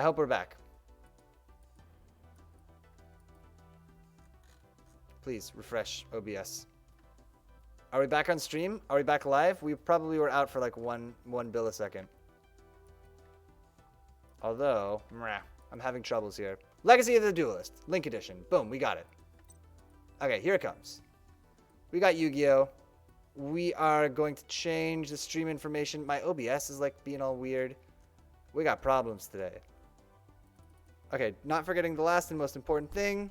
I hope we're back. Please, refresh OBS. Are we back on stream? Are we back live? We probably were out for like one bill a second. Although, I'm having troubles here. Legacy of the Duelist. Link Edition. Boom, we got it. Okay, here it comes. We got Yu-Gi-Oh! We are going to change the stream information. My OBS is like being all weird. We got problems today. Okay, not forgetting the last and most important thing,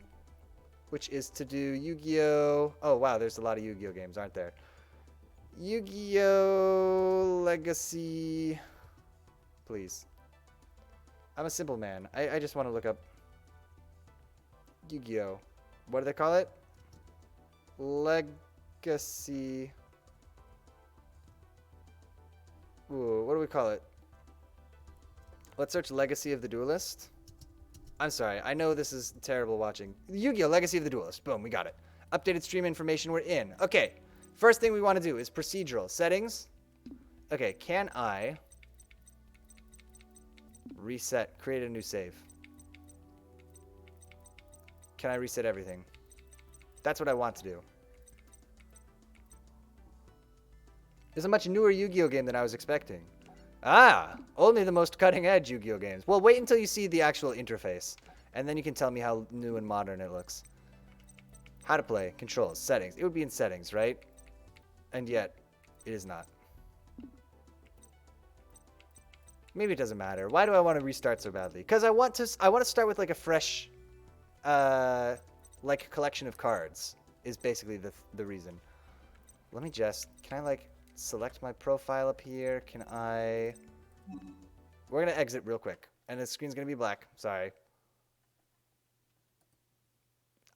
which is to do Yu-Gi-Oh! Oh, wow, there's a lot of Yu-Gi-Oh! Games, aren't there? Yu-Gi-Oh! Legacy. Please. I'm a simple man. I just want to look up Yu-Gi-Oh! What do they call it? Legacy. Ooh, what do we call it? Let's search Legacy of the Duelist. I'm sorry. I know this is terrible watching. Yu-Gi-Oh! Legacy of the Duelist. Boom, we got it. Updated stream information. We're in. Okay. First thing we want to do is procedural. Settings. Okay, can I reset, create a new save? Can I reset everything? That's what I want to do. It's a much newer Yu-Gi-Oh! Game than I was expecting. Ah, only the most cutting-edge Yu-Gi-Oh! Games. Well, wait until you see the actual interface, and then you can tell me how new and modern it looks. How to play, controls, settings. It would be in settings, right? And yet, it is not. Maybe it doesn't matter. Why do I want to restart so badly? Because I want to start with like a fresh, like collection of cards. Is basically the reason. Let me just. Can I like select my profile up here? Can I? We're gonna exit real quick, and the screen's gonna be black. Sorry.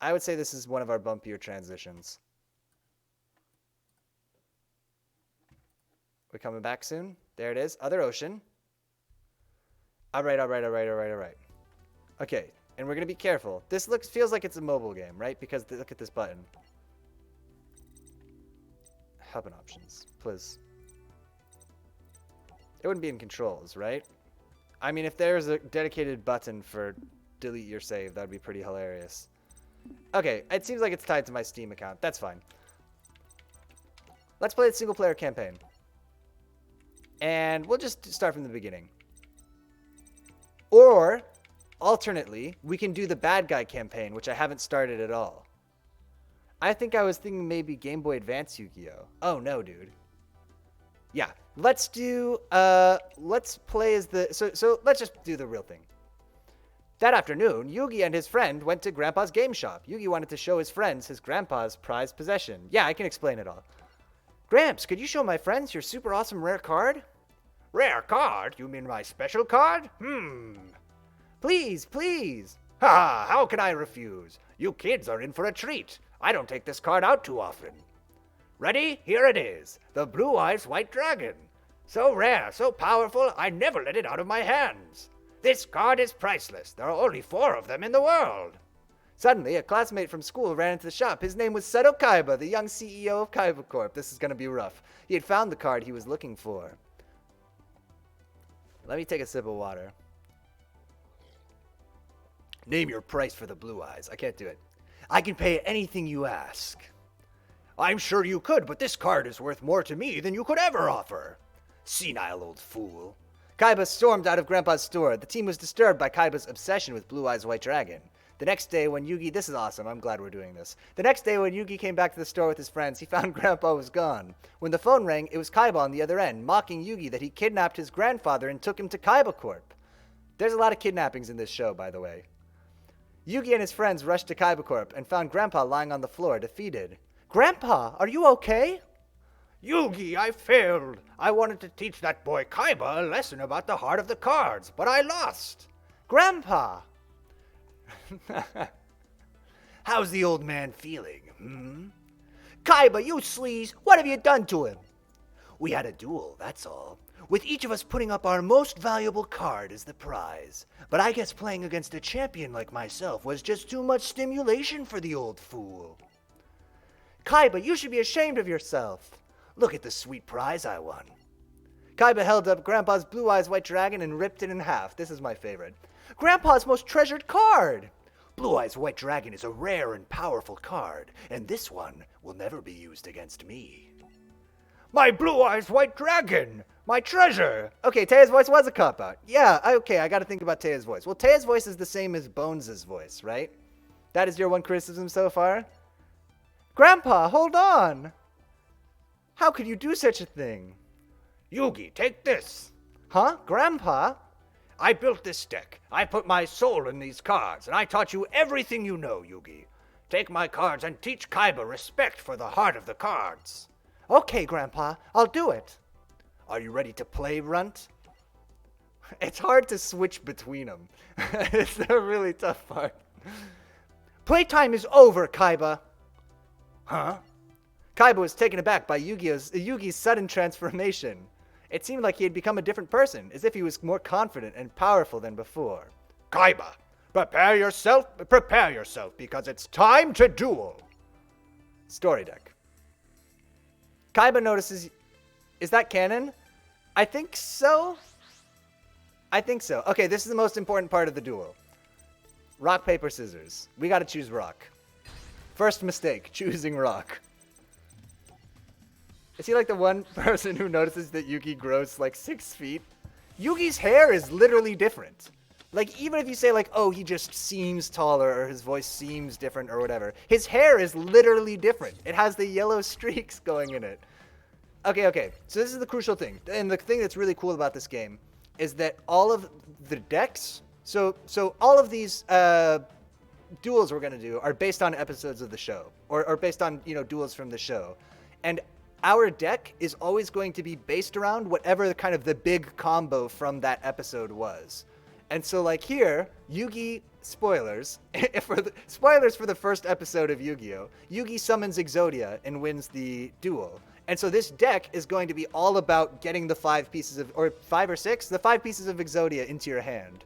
I would say this is one of our bumpier transitions. We coming back soon? There it is. Other Ocean. All right. Okay, and we're gonna be careful. This feels like it's a mobile game, right? Because look at this button. Help and options, please. It wouldn't be in controls, right? I mean, if there's a dedicated button for delete your save, that'd be pretty hilarious. Okay, it seems like it's tied to my Steam account. That's fine. Let's play the single player campaign. And we'll just start from the beginning. Or, alternately, we can do the bad guy campaign, which I haven't started at all. I think I was thinking maybe Game Boy Advance Yu-Gi-Oh! Oh, no, dude. Yeah, let's do, let's play as the, so let's just do the real thing. That afternoon, Yugi and his friend went to Grandpa's game shop. Yugi wanted to show his friends his grandpa's prized possession. Yeah, I can explain it all. Gramps, could you show my friends your super awesome rare card? Rare card? You mean my special card? Please, please. Ha! How can I refuse? You kids are in for a treat. I don't take this card out too often. Ready? Here it is. The Blue Eyes White Dragon. So rare, so powerful, I never let it out of my hands. This card is priceless. There are only 4 of them in the world. Suddenly, a classmate from school ran into the shop. His name was Seto Kaiba, the young CEO of Kaiba Corp. This is going to be rough. He had found the card he was looking for. Let me take a sip of water. Name your price for the Blue Eyes. I can't do it. I can pay anything you ask. I'm sure you could, but this card is worth more to me than you could ever offer. Senile old fool. Kaiba stormed out of Grandpa's store. The team was disturbed by Kaiba's obsession with Blue Eyes White Dragon. The next day when Yugi... This is awesome. I'm glad we're doing this. The next day when Yugi came back to the store with his friends, he found Grandpa was gone. When the phone rang, it was Kaiba on the other end, mocking Yugi that he kidnapped his grandfather and took him to Kaiba Corp. There's a lot of kidnappings in this show, by the way. Yugi and his friends rushed to Kaiba Corp and found Grandpa lying on the floor, defeated. Grandpa, are you okay? Yugi, I failed. I wanted to teach that boy Kaiba a lesson about the heart of the cards, but I lost. Grandpa! How's the old man feeling, Kaiba, you sleaze, what have you done to him? We had a duel, that's all. With each of us putting up our most valuable card as the prize. But I guess playing against a champion like myself was just too much stimulation for the old fool. Kaiba, you should be ashamed of yourself. Look at the sweet prize I won. Kaiba held up Grandpa's Blue Eyes White Dragon and ripped it in half. This is my favorite. Grandpa's most treasured card! Blue Eyes White Dragon is a rare and powerful card, and this one will never be used against me. My Blue Eyes White Dragon! My treasure! Okay, Teia's voice was a cop-out. Yeah, okay, I gotta think about Teia's voice. Well, Teia's voice is the same as Bones' voice, right? That is your one criticism so far? Grandpa, hold on! How could you do such a thing? Yugi, take this. Huh? Grandpa? I built this deck. I put my soul in these cards, and I taught you everything you know, Yugi. Take my cards and teach Kaiba respect for the heart of the cards. Okay, Grandpa, I'll do it. Are you ready to play, Runt? It's hard to switch between them. It's a really tough part. Playtime is over, Kaiba. Huh? Kaiba was taken aback by Yugi's sudden transformation. It seemed like he had become a different person, as if he was more confident and powerful than before. Kaiba, prepare yourself, because it's time to duel. Story deck. Kaiba notices... Is that canon? I think so. Okay, this is the most important part of the duel. Rock, paper, scissors. We gotta choose rock. First mistake, choosing rock. Is he like the one person who notices that Yugi grows like 6 feet? Yugi's hair is literally different. Like, even if you say like, oh, he just seems taller or his voice seems different or whatever, his hair is literally different. It has the yellow streaks going in it. Okay. So this is the crucial thing. And the thing that's really cool about this game is that all of the decks, so all of these duels we're going to do are based on episodes of the show or based on, duels from the show. And our deck is always going to be based around whatever kind of the big combo from that episode was. And so like here, Yugi, spoilers for the first episode of Yu-Gi-Oh! Yugi summons Exodia and wins the duel. And so this deck is going to be all about getting the 5 pieces of, or 5 or 6, the 5 pieces of Exodia into your hand.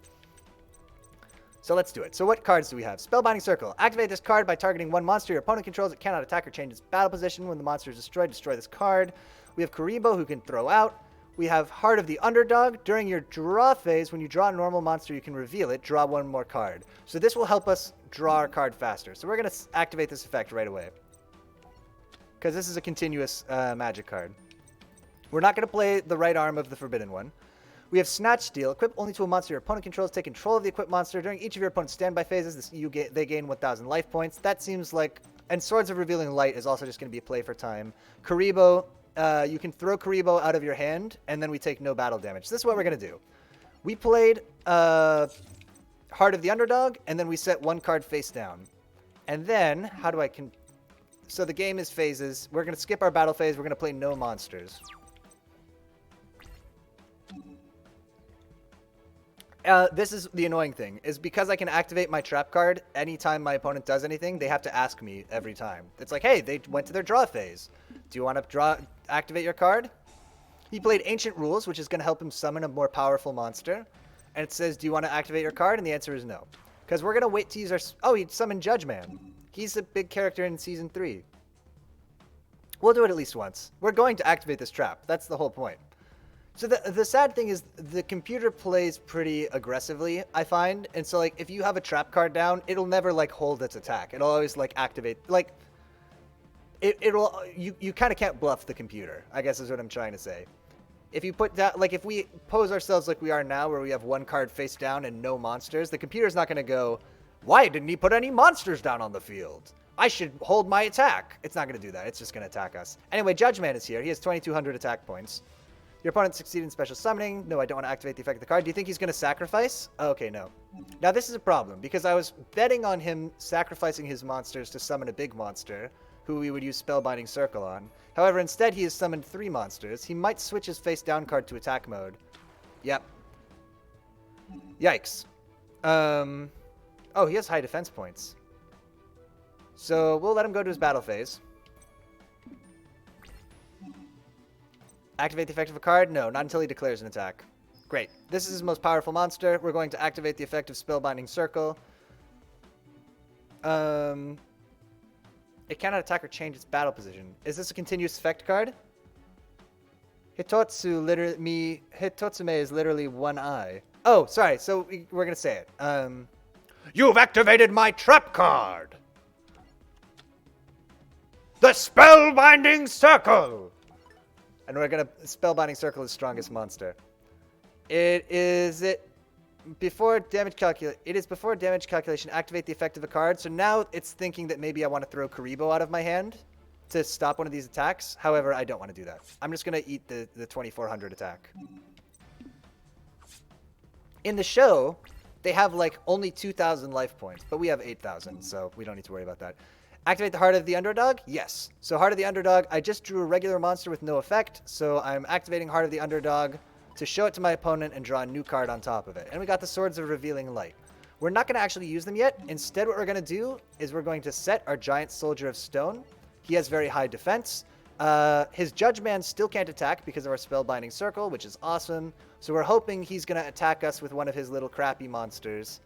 So let's do it. So what cards do we have? Spellbinding Circle. Activate this card by targeting one monster your opponent controls. It cannot attack or change its battle position. When the monster is destroyed, destroy this card. We have Kuribo, who can throw out. We have Heart of the Underdog. During your draw phase, when you draw a normal monster, you can reveal it. Draw one more card. So this will help us draw our card faster. So we're going to activate this effect right away, because this is a continuous magic card. We're not going to play the right arm of the Forbidden One. We have Snatch Steal. Equip only to a monster your opponent controls. Take control of the equipped monster. During each of your opponent's standby phases, they gain 1,000 life points. That seems like... And Swords of Revealing Light is also just going to be a play for time. Kuribo, you can throw Kuribo out of your hand, and then we take no battle damage. This is what we're going to do. We played Heart of the Underdog, and then we set one card face down. And then, how do I... So the game is phases. We're going to skip our battle phase. We're going to play no monsters. This is the annoying thing, is because I can activate my trap card anytime my opponent does anything, they have to ask me every time. It's like, hey, they went to their draw phase. Do you want to activate your card? He played Ancient Rules, which is going to help him summon a more powerful monster. And it says, do you want to activate your card? And the answer is no. Because we're going to wait to use our... Oh, he summoned Judge Man. He's a big character in Season 3. We'll do it at least once. We're going to activate this trap. That's the whole point. So the sad thing is the computer plays pretty aggressively, I find. And so, like, if you have a trap card down, it'll never, like, hold its attack. It'll always, like, activate. Like, it'll... You kind of can't bluff the computer, I guess is what I'm trying to say. If you put that... Like, if we pose ourselves like we are now, where we have one card face down and no monsters, the computer's not going to go, why didn't he put any monsters down on the field? I should hold my attack. It's not going to do that. It's just going to attack us. Anyway, Judge Man is here. He has 2,200 attack points. Your opponent succeeded in special summoning. No, I don't want to activate the effect of the card. Do you think he's going to sacrifice? Okay, no. Now, this is a problem, because I was betting on him sacrificing his monsters to summon a big monster, who we would use Spellbinding Circle on. However, instead, he has summoned 3 monsters. He might switch his face-down card to attack mode. Yep. Yikes. Oh, he has high defense points. So, we'll let him go to his battle phase. Activate the effect of a card? No, not until he declares an attack. Great. This is his most powerful monster. We're going to activate the effect of Spellbinding Circle. It cannot attack or change its battle position. Is this a continuous effect card? Hitotsume is literally one eye. Oh, sorry. So we're gonna say it. You've activated my trap card. The Spellbinding Circle. And we're gonna Spellbinding Circle is strongest monster. It is before damage calculation. Activate the effect of a card. So now it's thinking that maybe I want to throw Karibo out of my hand to stop one of these attacks. However, I don't want to do that. I'm just gonna eat the 2400 attack. In the show, they have like only 2,000 life points, but we have 8,000, so we don't need to worry about that. Activate the Heart of the Underdog? Yes. So Heart of the Underdog, I just drew a regular monster with no effect, so I'm activating Heart of the Underdog to show it to my opponent and draw a new card on top of it. And we got the Swords of Revealing Light. We're not going to actually use them yet. Instead, what we're going to do is we're going to set our Giant Soldier of Stone. He has very high defense. His Judge Man still can't attack because of our Spellbinding Circle, which is awesome. So we're hoping he's going to attack us with one of his little crappy monsters.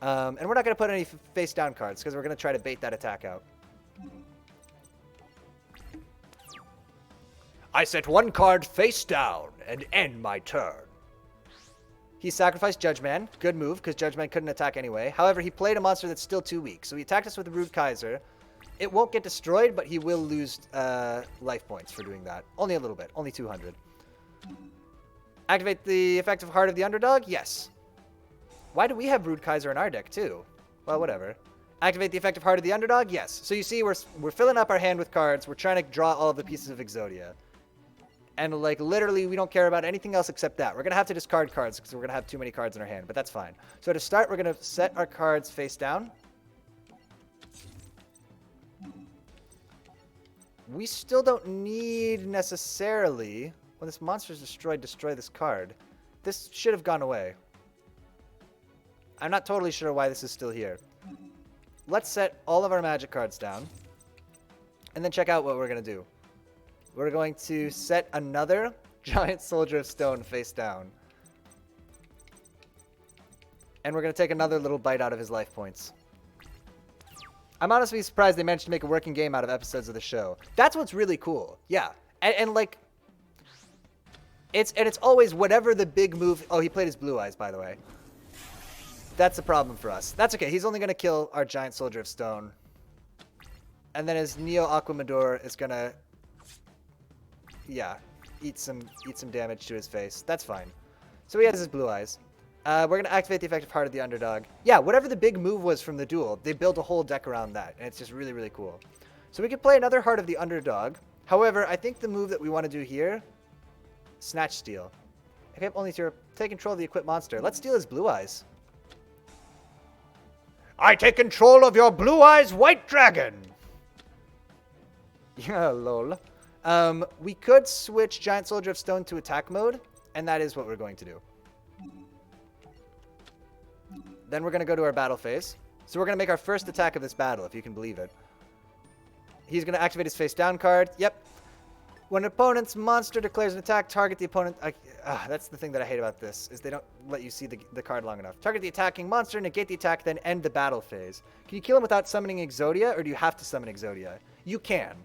And we're not going to put any face-down cards because we're going to try to bait that attack out. I set one card face down and end my turn. He sacrificed Judge Man. Good move, because Judge Man couldn't attack anyway. However, he played a monster that's still too weak. So he attacked us with the Rude Kaiser. It won't get destroyed, but he will lose life points for doing that. Only a little bit. Only 200. Activate the effect of Heart of the Underdog? Yes. Why do we have Rude Kaiser in our deck, too? Well, whatever. Activate the effect of Heart of the Underdog? Yes. So you see, we're filling up our hand with cards. We're trying to draw all of the pieces of Exodia. And, like, literally, we don't care about anything else except that. We're going to have to discard cards because we're going to have too many cards in our hand, but that's fine. So to start, we're going to set our cards face down. We still don't need necessarily, when this monster is destroyed, destroy this card. This should have gone away. I'm not totally sure why this is still here. Let's set all of our magic cards down. And then check out what we're going to do. We're going to set another Giant Soldier of Stone face down. And we're going to take another little bite out of his life points. I'm honestly surprised they managed to make a working game out of episodes of the show. That's what's really cool. Yeah. And like, it's always whatever the big move. Oh, he played his Blue Eyes, by the way. That's a problem for us. That's okay. He's only going to kill our Giant Soldier of Stone. And then his Neo Aquamador is going to, yeah, eat some damage to his face. That's fine. So he has his Blue Eyes. We're going to activate the effect of Heart of the Underdog. Yeah, whatever the big move was from the duel, they built a whole deck around that. And it's just really, really cool. So we could play another Heart of the Underdog. However, I think the move that we want to do here, Snatch Steal. Okay, only to take control of the equipped monster. Let's steal his Blue Eyes. I take control of your Blue Eyes White Dragon. Yeah, lol. We could switch Giant Soldier of Stone to attack mode, and that is what we're going to do. Then we're going to go to our battle phase. So we're going to make our first attack of this battle, if you can believe it. He's going to activate his face down card. Yep. When an opponent's monster declares an attack, target the opponent. That's the thing that I hate about this, is they don't let you see the card long enough. Target the attacking monster, negate the attack, then end the battle phase. Can you kill him without summoning Exodia, or do you have to summon Exodia? You can.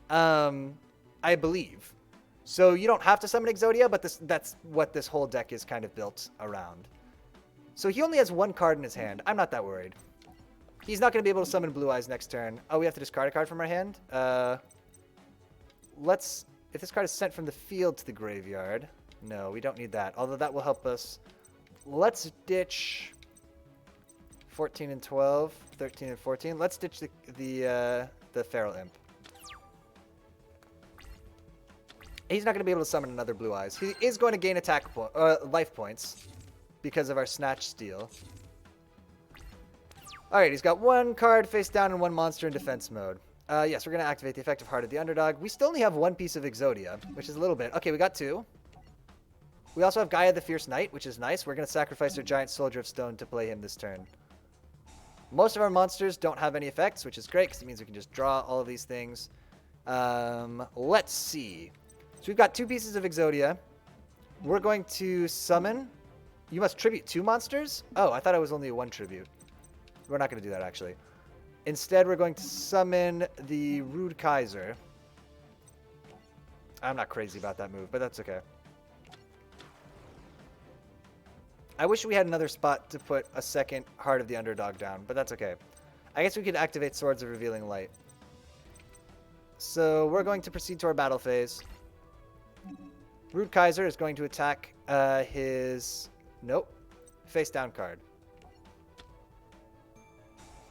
I believe. So you don't have to summon Exodia, but that's what this whole deck is kind of built around. So he only has one card in his hand. I'm not that worried. He's not going to be able to summon Blue Eyes next turn. Oh, we have to discard a card from our hand? If this card is sent from the field to the graveyard. No, we don't need that. Although that will help us. Let's ditch 14 and 12, 13 and 14. Let's ditch the Feral Imp. He's not going to be able to summon another Blue Eyes. He is going to gain life points because of our Snatch Steal. Alright, he's got one card face down and one monster in defense mode. Yes, we're going to activate the effect of Heart of the Underdog. We still only have one piece of Exodia, which is a little bit. Okay, we got two. We also have Gaia the Fierce Knight, which is nice. We're going to sacrifice our Giant Soldier of Stone to play him this turn. Most of our monsters don't have any effects, which is great because it means we can just draw all of these things. Let's see. So we've got two pieces of Exodia. We're going to summon. You must tribute two monsters? Oh, I thought it was only one tribute. We're not going to do that, actually. Instead, we're going to summon the Rude Kaiser. I'm not crazy about that move, but that's okay. I wish we had another spot to put a second Heart of the Underdog down, but that's okay. I guess we could activate Swords of Revealing Light. So we're going to proceed to our battle phase. Rude Kaiser is going to attack his... Nope. Face down card.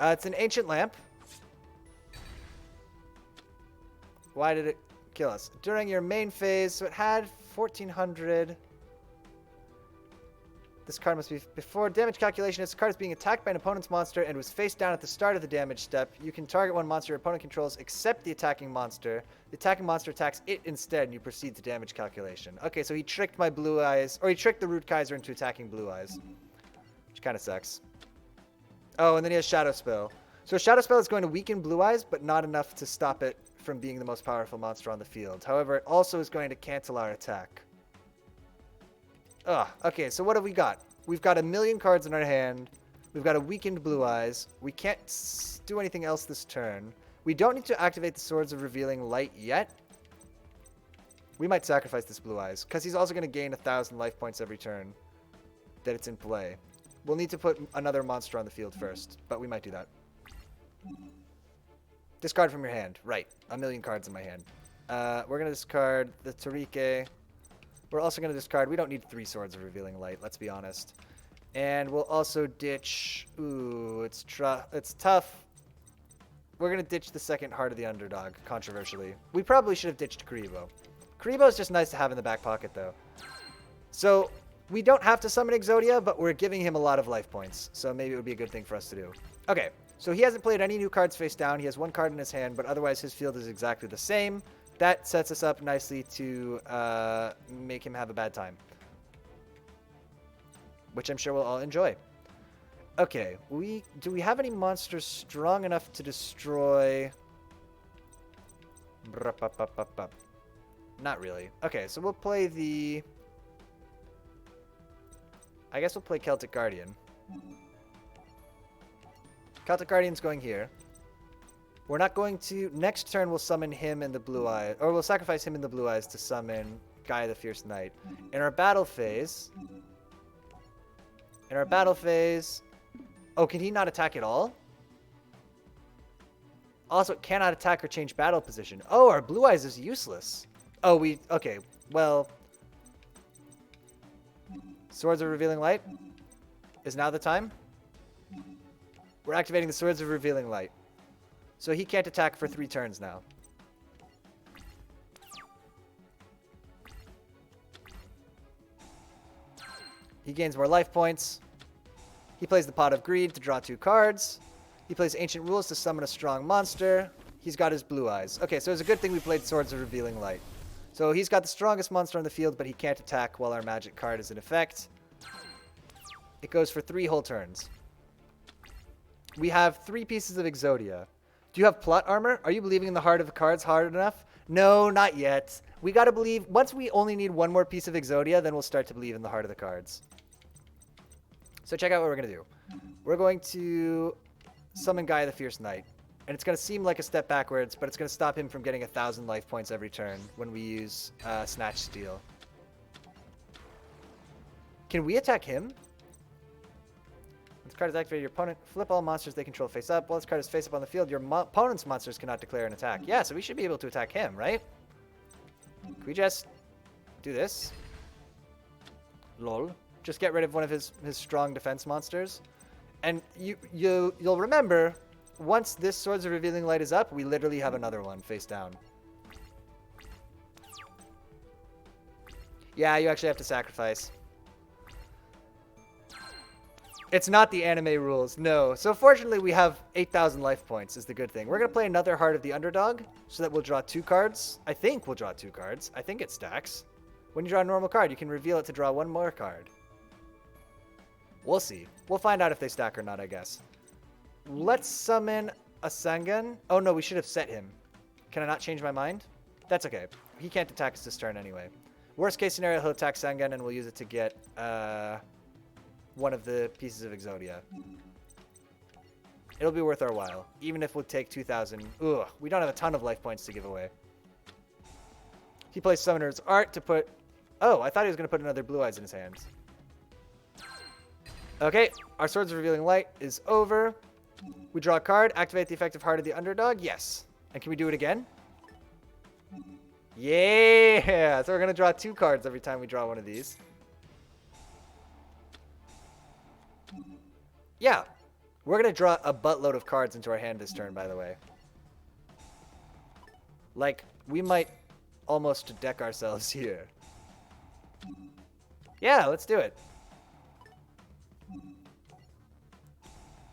It's an Ancient Lamp. Why did it kill us? During your main phase, so it had 1400... This card must be before damage calculation. This card is being attacked by an opponent's monster and was face down at the start of the damage step. You can target one monster your opponent controls except the attacking monster. The attacking monster attacks it instead, and you proceed to damage calculation. Okay, so he tricked my Blue Eyes, or he tricked the Rude Kaiser into attacking Blue Eyes, which kind of sucks. Oh, and then he has Shadow Spell. So Shadow Spell is going to weaken Blue Eyes, but not enough to stop it from being the most powerful monster on the field. However, it also is going to cancel our attack. Ugh. Okay, so what have we got? We've got a million cards in our hand. We've got a weakened Blue Eyes. We can't do anything else this turn. We don't need to activate the Swords of Revealing Light yet. We might sacrifice this Blue Eyes, because he's also going to gain 1,000 life points every turn that it's in play. We'll need to put another monster on the field first, but we might do that. Discard from your hand. Right. A million cards in my hand. We're going to discard the Tarike. We're also going to discard... We don't need 3 Swords of Revealing Light, let's be honest. And we'll also ditch... Ooh, it's tough. We're going to ditch the second Heart of the Underdog, controversially. We probably should have ditched Karibo. Karibo is just nice to have in the back pocket, though. So, we don't have to summon Exodia, but we're giving him a lot of life points. So maybe it would be a good thing for us to do. Okay, so he hasn't played any new cards face down. He has 1 card in his hand, but otherwise his field is exactly the same. That sets us up nicely to make him have a bad time. Which I'm sure we'll all enjoy. Okay, do we have any monsters strong enough to destroy... Not really. Okay, so we'll play the... I guess we'll play Celtic Guardian. Celtic Guardian's going here. We're not going to... Next turn, we'll summon him in the Blue Eyes. Or we'll sacrifice him in the Blue Eyes to summon Gaia the Fierce Knight. In our battle phase... Oh, can he not attack at all? Also, it cannot attack or change battle position. Oh, our Blue Eyes is useless. Oh, okay, well... Swords of Revealing Light? Is now the time? We're activating the Swords of Revealing Light. So he can't attack for 3 turns now. He gains more life points. He plays the Pot of Greed to draw 2 cards. He plays Ancient Rules to summon a strong monster. He's got his Blue Eyes. Okay, so it's a good thing we played Swords of Revealing Light. So he's got the strongest monster on the field, but he can't attack while our magic card is in effect. It goes for 3 whole turns. We have 3 pieces of Exodia. Do you have plot armor? Are you believing in the heart of the cards hard enough? No, not yet. We gotta believe... Once we only need 1 more piece of Exodia, then we'll start to believe in the heart of the cards. So check out what we're gonna do. We're going to summon Gaia the Fierce Knight. And it's gonna seem like a step backwards, but it's gonna stop him from getting 1,000 life points every turn when we use Snatch Steal. Can we attack him? This card is activated. Your opponent flip all monsters they control face up. While this card is face up on the field, your opponent's monsters cannot declare an attack. Yeah, so we should be able to attack him, right? Can we just do this? Lol. Just get rid of one of his strong defense monsters. And you'll remember, once this Swords of Revealing Light is up, we literally have another one face down. Yeah, you actually have to sacrifice. It's not the anime rules, no. So fortunately, we have 8,000 life points is the good thing. We're going to play another Heart of the Underdog so that we'll draw 2 cards. I think we'll draw 2 cards. I think it stacks. When you draw a normal card, you can reveal it to draw 1 more card. We'll see. We'll find out if they stack or not, I guess. Let's summon a Sangan. Oh, no, we should have set him. Can I not change my mind? That's okay. He can't attack us this turn anyway. Worst case scenario, he'll attack Sangan and we'll use it to get... one of the pieces of Exodia. It'll be worth our while, even if we'll take 2,000. Ugh, we don't have a ton of life points to give away. He plays Summoner's Art to put... Oh, I thought he was going to put another Blue Eyes in his hands. Okay, our Swords of Revealing Light is over. We draw a card, activate the effect of Heart of the Underdog. Yes. And can we do it again? Yeah! So we're going to draw 2 cards every time we draw one of these. Yeah. We're going to draw a buttload of cards into our hand this turn, by the way. Like, we might almost deck ourselves here. Yeah, let's do it.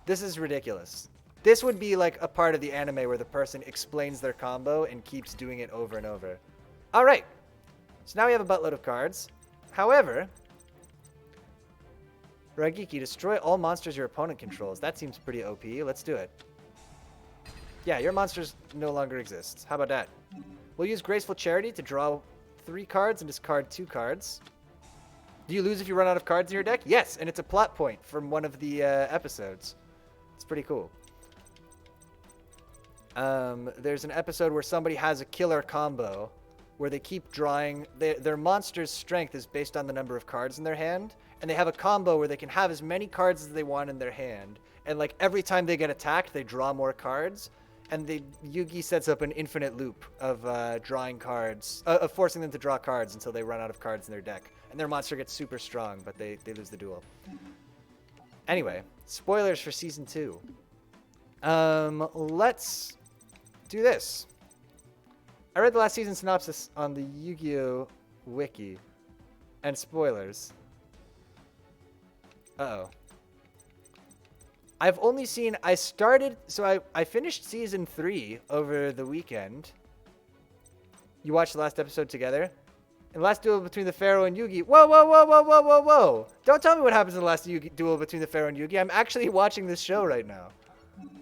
This is ridiculous. This would be like a part of the anime where the person explains their combo and keeps doing it over and over. All right. So now we have a buttload of cards. However, Raigeki, destroy all monsters your opponent controls. That seems pretty OP. Let's do it. Yeah, your monsters no longer exist. How about that? We'll use Graceful Charity to draw 3 cards and discard 2 cards. Do you lose if you run out of cards in your deck? Yes, and it's a plot point from one of the episodes. It's pretty cool. There's an episode where somebody has a killer combo where they keep drawing. Their monster's strength is based on the number of cards in their hand, and they have a combo where they can have as many cards as they want in their hand. And like every time they get attacked, they draw more cards. And Yugi sets up an infinite loop of drawing cards, of forcing them to draw cards until they run out of cards in their deck. And their monster gets super strong, but they lose the duel. Anyway, spoilers for Season 2. Let's do this. I read the last season synopsis on the Yu-Gi-Oh! Wiki. And spoilers. Uh-oh. I've only seen... I finished Season 3 over the weekend. You watched the last episode together? In the last duel between the Pharaoh and Yugi... Whoa, whoa, whoa, whoa, whoa, whoa, whoa! Don't tell me what happens in the last duel between the Pharaoh and Yugi. I'm actually watching this show right now.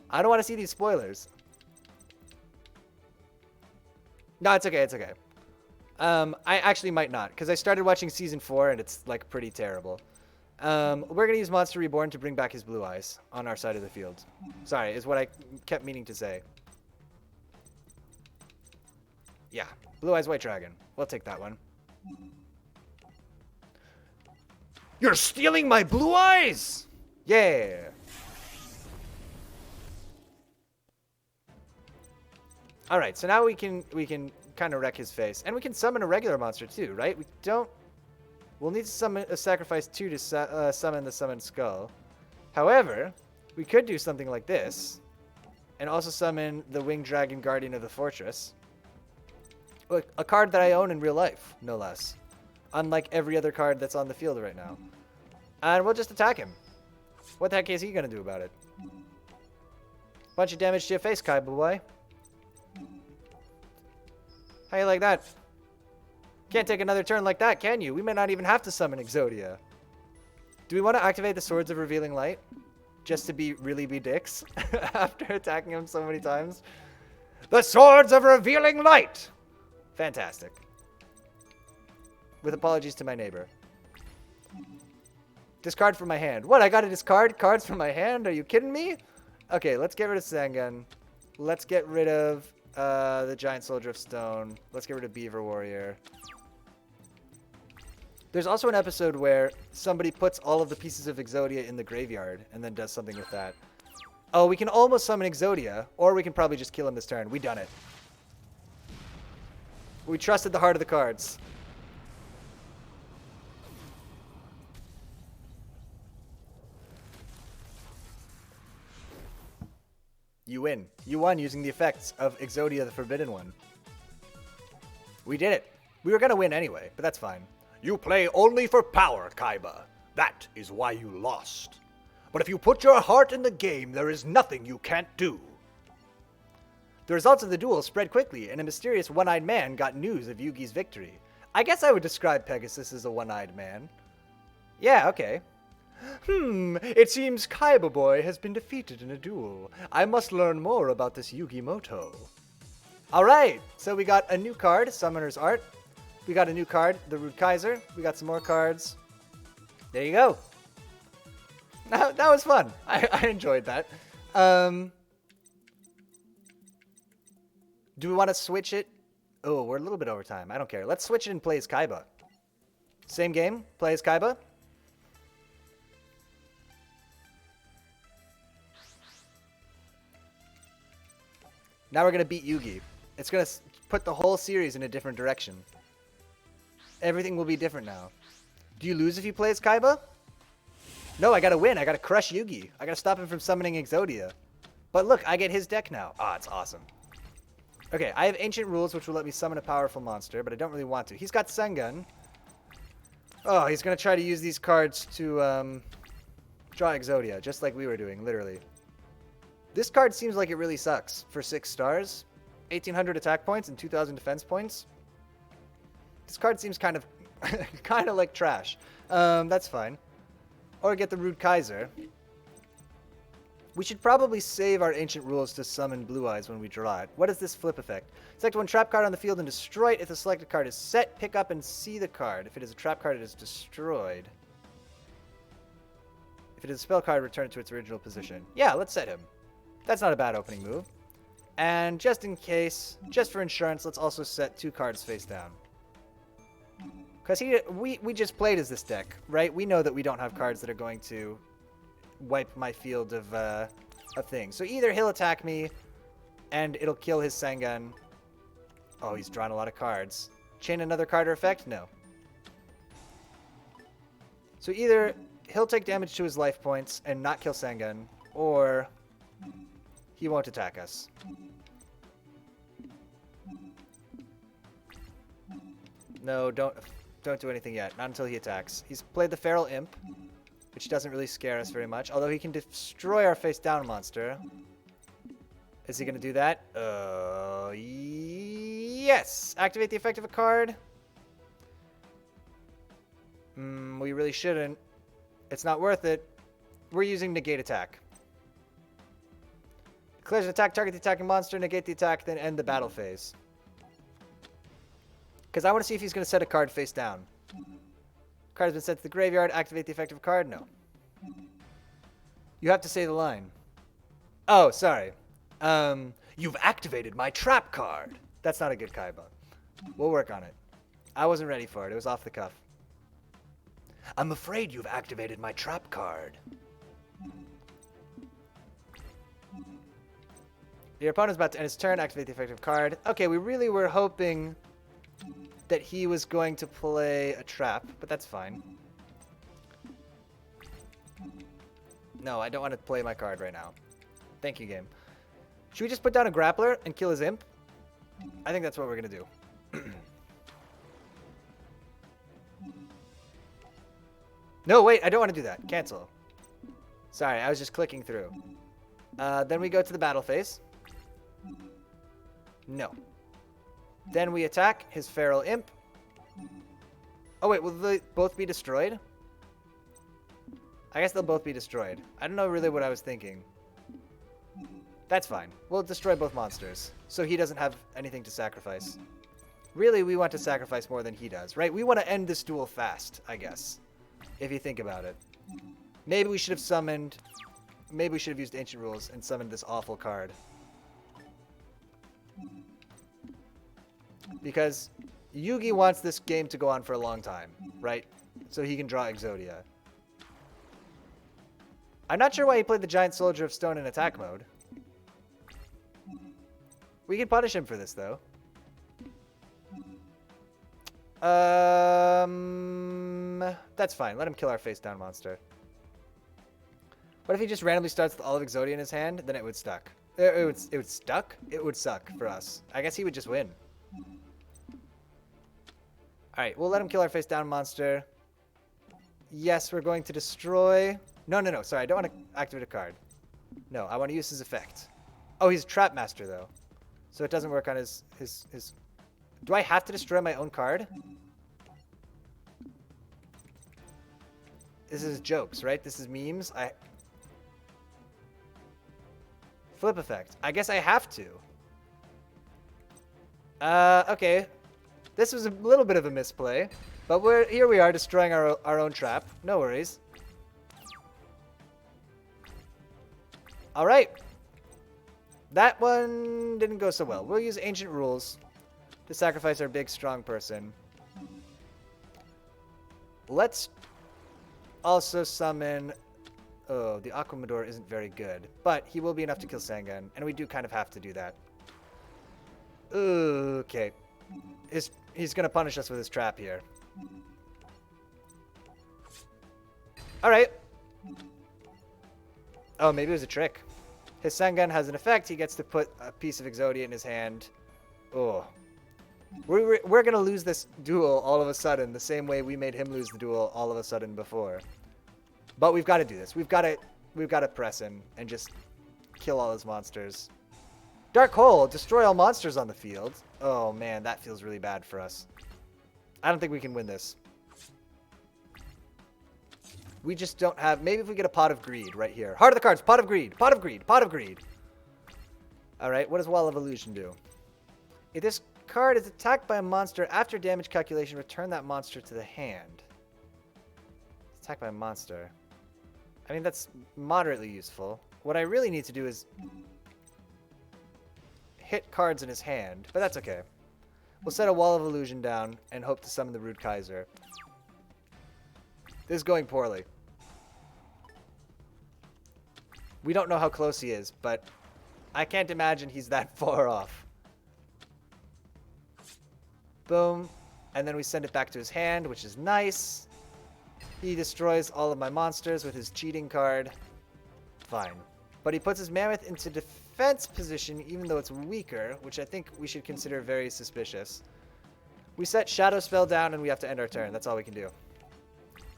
I don't want to see these spoilers. No, it's okay, it's okay. I actually might not, because I started watching Season 4 and it's, like, pretty terrible. We're going to use Monster Reborn to bring back his Blue Eyes on our side of the field. Sorry, is what I kept meaning to say. Yeah, Blue Eyes White Dragon. We'll take that one. You're stealing my Blue Eyes! Yeah! Alright, so now we can kind of wreck his face. And we can summon a regular monster too, right? We'll need to sacrifice 2 to summon the Summoned Skull. However, we could do something like this. And also summon the Winged Dragon Guardian of the Fortress. Look, a card that I own in real life, no less. Unlike every other card that's on the field right now. And we'll just attack him. What the heck is he going to do about it? Bunch of damage to your face, Kaiba boy. How you like that? Can't take another turn like that, can you? We may not even have to summon Exodia. Do we want to activate the Swords of Revealing Light? Just to really be dicks? After attacking him so many times? The Swords of Revealing Light! Fantastic. With apologies to my neighbor. Discard from my hand. What, I gotta discard cards from my hand? Are you kidding me? Okay, let's get rid of Sangan. Let's get rid of the Giant Soldier of Stone. Let's get rid of Beaver Warrior. There's also an episode where somebody puts all of the pieces of Exodia in the graveyard and then does something with that. Oh, we can almost summon Exodia, or we can probably just kill him this turn. We done it. We trusted the heart of the cards. You win. You won using the effects of Exodia the Forbidden One. We did it. We were going to win anyway, but that's fine. You play only for power, Kaiba. That is why you lost. But if you put your heart in the game, there is nothing you can't do. The results of the duel spread quickly, and a mysterious one-eyed man got news of Yugi's victory. I guess I would describe Pegasus as a one-eyed man. Yeah, okay. It seems Kaiba Boy has been defeated in a duel. I must learn more about this Yugimoto. Alright, so we got a new card, Summoner's Art. We got a new card, the Rude Kaiser. We got some more cards. There you go. That was fun. I enjoyed that. Do we want to switch it Oh, we're a little bit over time. I don't care. Let's switch it and play as Kaiba. Same game. Play as Kaiba. Now we're going to beat Yugi. It's going to put the whole series in a different direction. Everything will be different now. Do you lose if you play as Kaiba? No, I got to win. I got to crush Yugi. I got to stop him from summoning Exodia. But look, I get his deck now. Ah, it's awesome. Okay, I have Ancient Rules, which will let me summon a powerful monster, but I don't really want to. He's got Sengun. Oh, he's going to try to use these cards to draw Exodia, just like we were doing, literally. This card seems like it really sucks for 6 stars. 1,800 attack points and 2,000 defense points. This card seems kind of like trash. That's fine. Or get the Rude Kaiser. We should probably save our Ancient Rules to summon Blue Eyes when we draw it. What is this flip effect? Select one trap card on the field and destroy it. If the selected card is set, pick up and see the card. If it is a trap card, it is destroyed. If it is a spell card, return it to its original position. Yeah, let's set him. That's not a bad opening move. And just in case, just for insurance, let's also set 2 cards face down. Because we just played as this deck, right? We know that we don't have cards that are going to wipe my field of things. So either he'll attack me, and it'll kill his Sengun. Oh, he's drawn a lot of cards. Chain another card or effect? No. So either he'll take damage to his life points and not kill Sengun, or he won't attack us. No, don't do anything yet. Not until he attacks. He's played the Feral Imp, which doesn't really scare us very much. Although he can destroy our face-down monster. Is he going to do that? Yes! Activate the effect of a card. We really shouldn't. It's not worth it. We're using Negate Attack. Declares an attack, target the attacking monster, negate the attack, then end the battle phase. Because I want to see if he's going to set a card face down. Card has been sent to the graveyard. Activate the effect of a card? No. You have to say the line. Oh, sorry. You've activated my trap card. That's not a good Kaiba. We'll work on it. I wasn't ready for it. It was off the cuff. I'm afraid you've activated my trap card. Your opponent's about to end his turn. Activate the effective card. Okay, we really were hoping that he was going to play a trap, but that's fine. No, I don't want to play my card right now. Thank you, game. Should we just put down a grappler and kill his imp? I think that's what we're going to do. No, wait, I don't want to do that. Cancel. Sorry, I was just clicking through. Then we go to the battle phase. No. Then we attack his Feral Imp. Oh, wait, will they both be destroyed? I guess they'll both be destroyed. I don't know really what I was thinking. That's fine. We'll destroy both monsters, so he doesn't have anything to sacrifice. Really, we want to sacrifice more than he does, right? We want to end this duel fast, I guess, if you think about it. Maybe we should have summoned... Maybe we should have used Ancient Rules and summoned this awful card. Because Yugi wants this game to go on for a long time, right? So he can draw Exodia. I'm not sure why he played the Giant Soldier of Stone in attack mode. We can punish him for this, though. That's fine. Let him kill our face-down monster. What if he just randomly starts with all of Exodia in his hand? Then it would stuck. It would stuck? It would suck for us. I guess he would just win. Alright, we'll let him kill our face-down monster. Yes, we're going to destroy... No. Sorry, I don't want to activate a card. No, I want to use his effect. Oh, he's a Trap Master, though. So it doesn't work on his... Do I have to destroy my own card? This is jokes, right? This is memes. Flip effect. I guess I have to. Okay. This was a little bit of a misplay, but here we are destroying our own trap. No worries. All right. That one didn't go so well. We'll use Ancient Rules to sacrifice our big, strong person. Let's also summon... Oh, the Aquamador isn't very good, but he will be enough to kill Sangan, and we do kind of have to do that. Okay. He's going to punish us with his trap here. Alright. Oh, maybe it was a trick. His Sangan has an effect. He gets to put a piece of Exodia in his hand. Oh. We're going to lose this duel all of a sudden, the same way we made him lose the duel all of a sudden before. But we've got to do this. We've got to press him and just kill all his monsters. Dark Hole, destroy all monsters on the field. Oh man, that feels really bad for us. I don't think we can win this. We just don't have... Maybe if we get a Pot of Greed right here. Heart of the cards, Pot of Greed, Pot of Greed, Pot of Greed. Alright, what does Wall of Illusion do? If this card is attacked by a monster after damage calculation, return that monster to the hand. It's attacked by a monster. I mean, that's moderately useful. What I really need to do is hit cards in his hand, but that's okay. We'll set a Wall of Illusion down and hope to summon the Rude Kaiser. This is going poorly. We don't know how close he is, but I can't imagine he's that far off. Boom. And then we send it back to his hand, which is nice. He destroys all of my monsters with his cheating card. Fine. But he puts his Mammoth into defense position, even though it's weaker, which I think we should consider very suspicious. We set Shadow Spell down, and we have to end our turn. That's all we can do.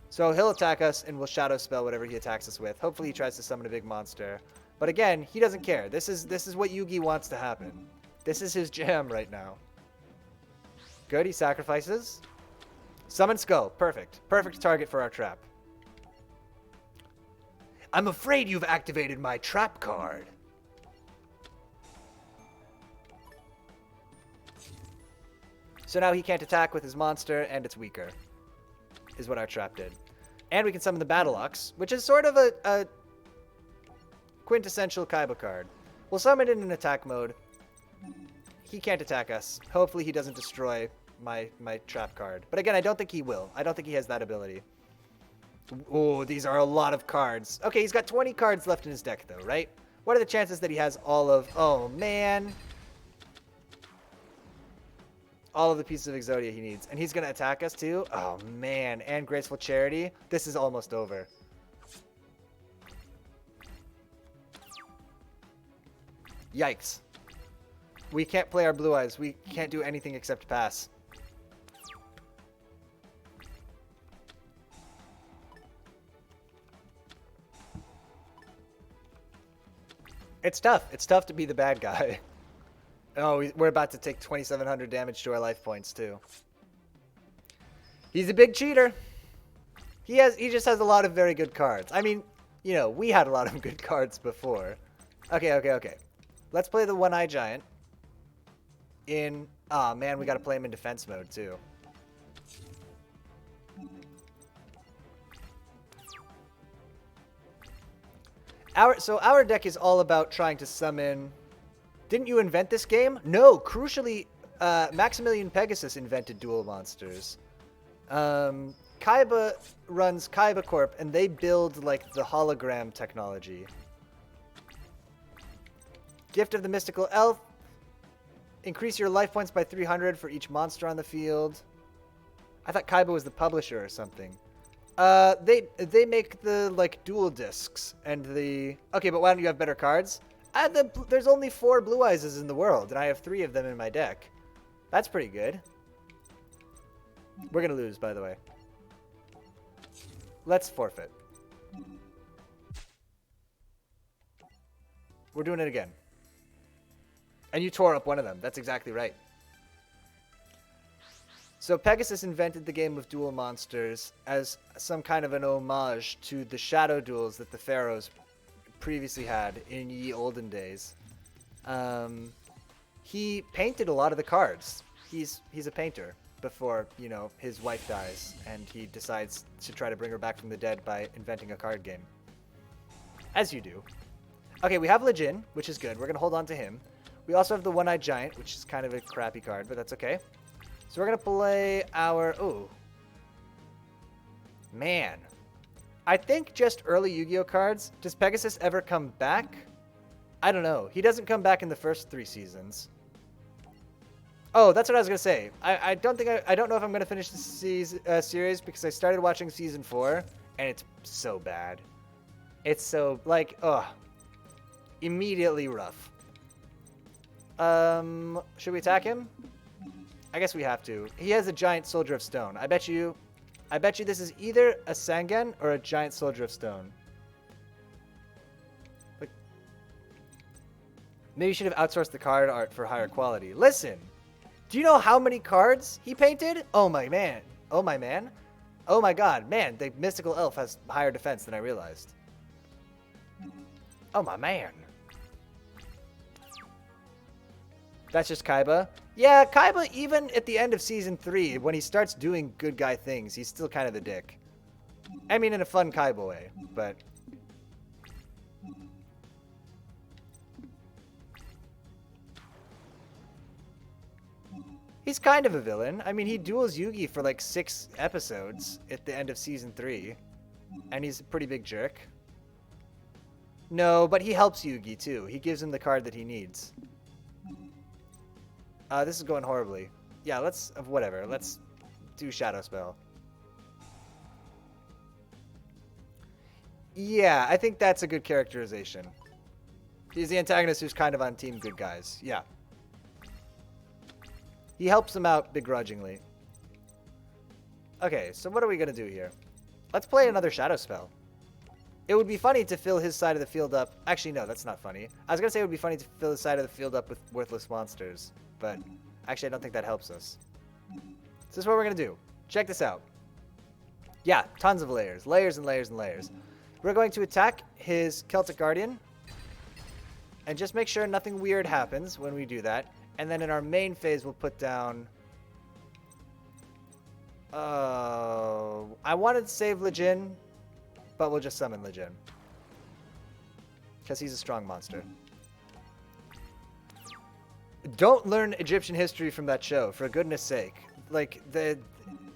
So he'll attack us, and we'll Shadow Spell whatever he attacks us with. Hopefully he tries to summon a big monster. But again, he doesn't care. This is what Yugi wants to happen. This is his jam right now. Good, he sacrifices. Summon Skull. Perfect. Perfect target for our trap. I'm afraid you've activated my trap card. So now he can't attack with his monster, and it's weaker, is what our trap did. And we can summon the Battle Ox, which is sort of a quintessential Kaiba card. We'll summon it in attack mode. He can't attack us. Hopefully he doesn't destroy my trap card. But again, I don't think he will. I don't think he has that ability. Oh, these are a lot of cards. Okay, he's got 20 cards left in his deck, though, right? What are the chances that he has all of... Oh, man. All of the pieces of Exodia he needs. And he's going to attack us, too? Oh, man. And Graceful Charity. This is almost over. Yikes. We can't play our Blue Eyes. We can't do anything except pass. It's tough. It's tough to be the bad guy. Oh, we're about to take 2,700 damage to our life points, too. He's a big cheater. He just has a lot of very good cards. I mean, you know, we had a lot of good cards before. Okay. Let's play the One-Eye Giant. Ah, man, we got to play him in defense mode, too. Our deck is all about trying to summon... Didn't you invent this game? No, crucially, Maximilian Pegasus invented dual monsters. Kaiba runs Kaiba Corp, and they build, like, the hologram technology. Gift of the Mystical Elf. Increase your life points by 300 for each monster on the field. I thought Kaiba was the publisher or something. They make the, like, dual discs and the... Okay, but why don't you have better cards? There's only 4 Blue Eyes in the world, and I have 3 of them in my deck. That's pretty good. We're gonna lose, by the way. Let's forfeit. We're doing it again. And you tore up one of them. That's exactly right. So Pegasus invented the game of dual monsters as some kind of an homage to the shadow duels that the pharaohs previously had in ye olden days. He painted a lot of the cards. He's a painter before, you know, his wife dies and he decides to try to bring her back from the dead by inventing a card game. As you do. Okay, we have Lejin, which is good. We're going to hold on to him. We also have the One-Eyed Giant, which is kind of a crappy card, but that's okay. So we're going to play our... Ooh. Man. I think just early Yu-Gi-Oh cards. Does Pegasus ever come back? I don't know. He doesn't come back in the first 3 seasons. Oh, that's what I was going to say. I don't know if I'm going to finish the series because I started watching season 4 and it's so bad. It's so, like, ugh. Immediately rough. Should we attack him? I guess we have to. He has a giant Soldier of Stone. I bet you this is either a Sangen or a giant Soldier of Stone. Like, maybe you should have outsourced the card art for higher quality. Listen, do you know how many cards he painted? Oh my man. Oh my man. Oh my god. Man, the Mystical Elf has higher defense than I realized. Oh my man. That's just Kaiba. Yeah, Kaiba, even at the end of Season 3, when he starts doing good guy things, he's still kind of a dick. I mean, in a fun Kaiba way, but... He's kind of a villain. I mean, he duels Yugi for like 6 episodes at the end of Season 3, and he's a pretty big jerk. No, but he helps Yugi, too. He gives him the card that he needs. This is going horribly. Yeah, whatever. Let's do Shadow Spell. Yeah, I think that's a good characterization. He's the antagonist who's kind of on team good guys. Yeah. He helps them out begrudgingly. Okay, so what are we going to do here? Let's play another Shadow Spell. It would be funny to fill his side of the field up. Actually, no, that's not funny. I was going to say it would be funny to fill his side of the field up with worthless monsters. But actually, I don't think that helps us. So this is what we're going to do. Check this out. Yeah, tons of layers. Layers and layers and layers. We're going to attack his Celtic Guardian. And just make sure nothing weird happens when we do that. And then in our main phase, we'll put down... I wanted to save Lejin, but we'll just summon Lejin. Because he's a strong monster. Don't learn Egyptian history from that show, for goodness sake. Like, the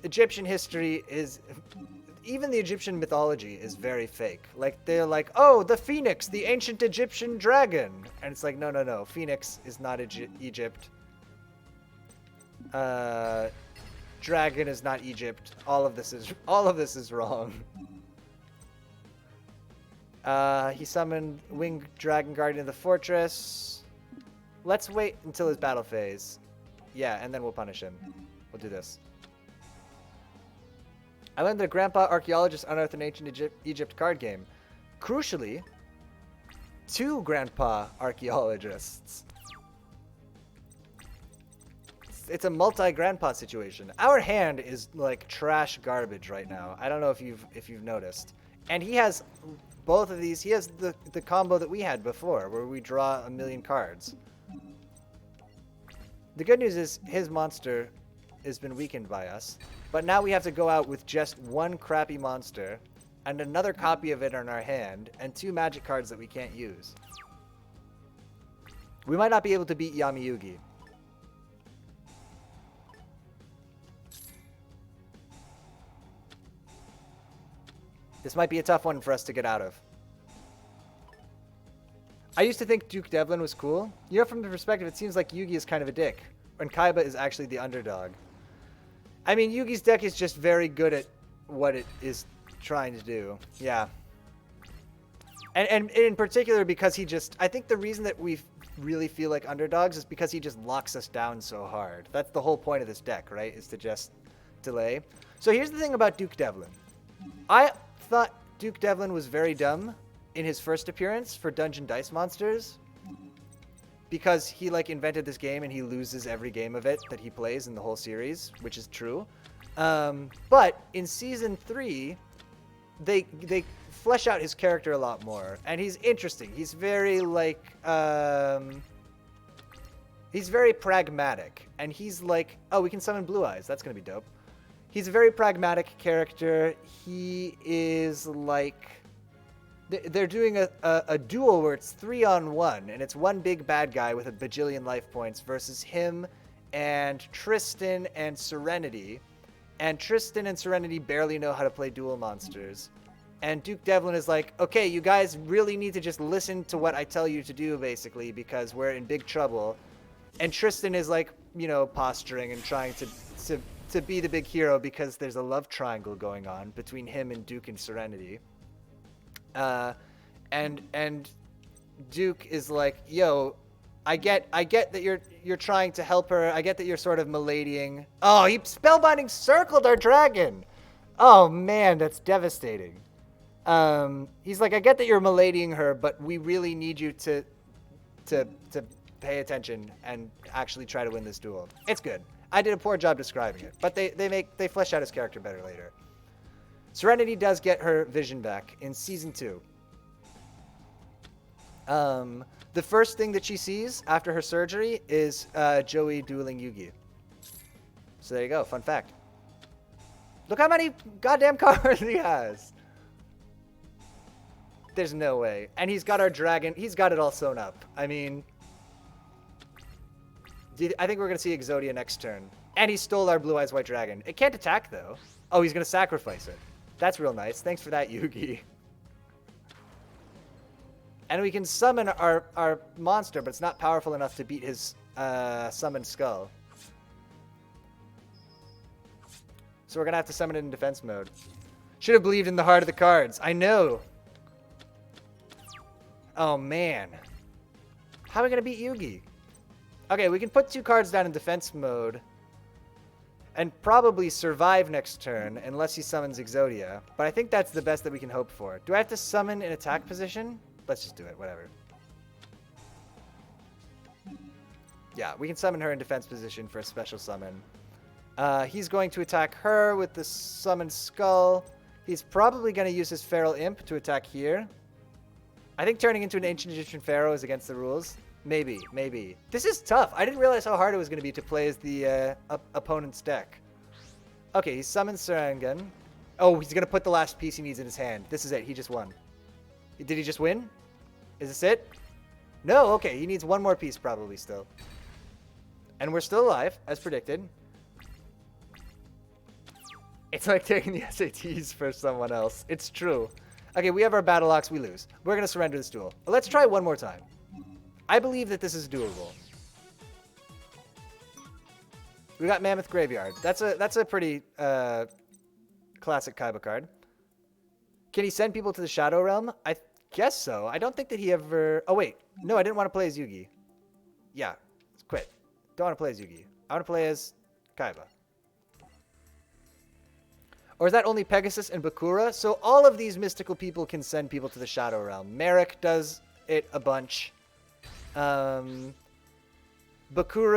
Egyptian history is... Even the Egyptian mythology is very fake. Like, they're like, oh, the Phoenix, the ancient Egyptian dragon. And it's like, no, no, no. Phoenix is not Egypt. Dragon is not Egypt. All of this is wrong. He summoned Winged Dragon Guardian of the Fortress. Let's wait until his battle phase. Yeah, and then we'll punish him. We'll do this. I learned that Grandpa Archaeologist unearthed an ancient Egypt card game. Crucially, 2 Grandpa Archaeologists. It's a multi-grandpa situation. Our hand is like trash garbage right now. I don't know if you've noticed. And he has both of these. He has the combo that we had before, where we draw 1,000,000 cards. The good news is his monster has been weakened by us, but now we have to go out with just 1 crappy monster and another copy of it in our hand and 2 magic cards that we can't use. We might not be able to beat Yami Yugi. This might be a tough one for us to get out of. I used to think Duke Devlin was cool. You know, from the perspective, it seems like Yugi is kind of a dick, and Kaiba is actually the underdog. I mean, Yugi's deck is just very good at what it is trying to do. Yeah. And in particular because he just... I think the reason that we really feel like underdogs is because he just locks us down so hard. That's the whole point of this deck, right? Is to just delay. So here's the thing about Duke Devlin. I thought Duke Devlin was very dumb in his first appearance for Dungeon Dice Monsters, because he like invented this game and he loses every game of it that he plays in the whole series, which is true. But in season 3, they flesh out his character a lot more, and he's interesting. He's very like he's very pragmatic, and he's like, oh, we can summon Blue Eyes. That's gonna be dope. He's a very pragmatic character. He is like they're doing a duel where it's 3-on-1, and it's one big bad guy with a bajillion life points versus him and Tristan and Serenity. And Tristan and Serenity barely know how to play duel monsters. And Duke Devlin is like, okay, you guys really need to just listen to what I tell you to do, basically, because we're in big trouble. And Tristan is like, you know, posturing and trying to be the big hero because there's a love triangle going on between him and Duke and Serenity. And Duke is like, yo, I get that you're trying to help her. I get that you're sort of miladying. Oh, he spellbinding circled our dragon. Oh man, that's devastating. He's like, I get that you're miladying her, but we really need you to pay attention and actually try to win this duel. It's good. I did a poor job describing it, but they flesh out his character better later. Serenity does get her vision back in season 2. The first thing that she sees after her surgery is Joey dueling Yugi. So there you go, fun fact. Look how many goddamn cards he has. There's no way. And he's got our dragon. He's got it all sewn up. I mean, I think we're going to see Exodia next turn. And he stole our Blue Eyes White Dragon. It can't attack, though. Oh, he's going to sacrifice it. That's real nice. Thanks for that, Yugi. And we can summon our monster, but it's not powerful enough to beat his summoned skull. So we're going to have to summon it in defense mode. Should have believed in the heart of the cards. I know. Oh, man. How are we going to beat Yugi? Okay, we can put 2 cards down in defense mode and probably survive next turn unless he summons Exodia. But I think that's the best that we can hope for. Do I have to summon in attack position? Let's just do it, whatever. Yeah, we can summon her in defense position for a special summon. He's going to attack her with the summoned skull. He's probably going to use his Feral Imp to attack here. I think turning into an Ancient Egyptian Pharaoh is against the rules. Maybe, maybe. This is tough. I didn't realize how hard it was going to be to play as the opponent's deck. Okay, he summons Sarangan. Oh, he's going to put the last piece he needs in his hand. This is it. He just won. Did he just win? Is this it? No, okay. He needs one more piece probably still. And we're still alive, as predicted. It's like taking the SATs for someone else. It's true. Okay, we have our battle ox. We lose. We're going to surrender this duel. Let's try one more time. I believe that this is doable. We got Mammoth Graveyard. That's a pretty classic Kaiba card. Can he send people to the Shadow Realm? I guess so. I don't think that he ever... Oh, wait. No, I didn't want to play as Yugi. Yeah. Quit. Don't want to play as Yugi. I want to play as Kaiba. Or is that only Pegasus and Bakura? So all of these mystical people can send people to the Shadow Realm. Merrick does it a bunch. Bakura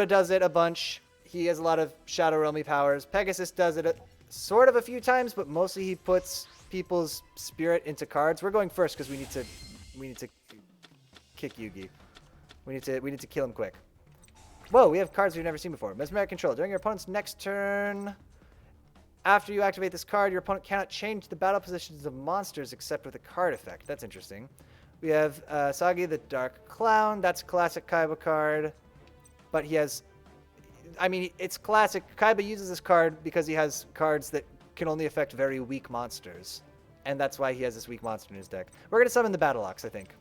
does it a bunch. He has a lot of Shadow Realmy powers. Pegasus does it sort of a few times, but mostly he puts people's spirit into cards. We're going first because we need to kick Yugi. We need to kill him quick. Whoa, we have cards we've never seen before. Mesmeric Control. During your opponent's next turn, after you activate this card, your opponent cannot change the battle positions of monsters except with a card effect. That's interesting. We have Sagi the Dark Clown. That's a classic Kaiba card. But he has... I mean, it's classic. Kaiba uses this card because he has cards that can only affect very weak monsters. And that's why he has this weak monster in his deck. We're going to summon the Battle Ox, I think.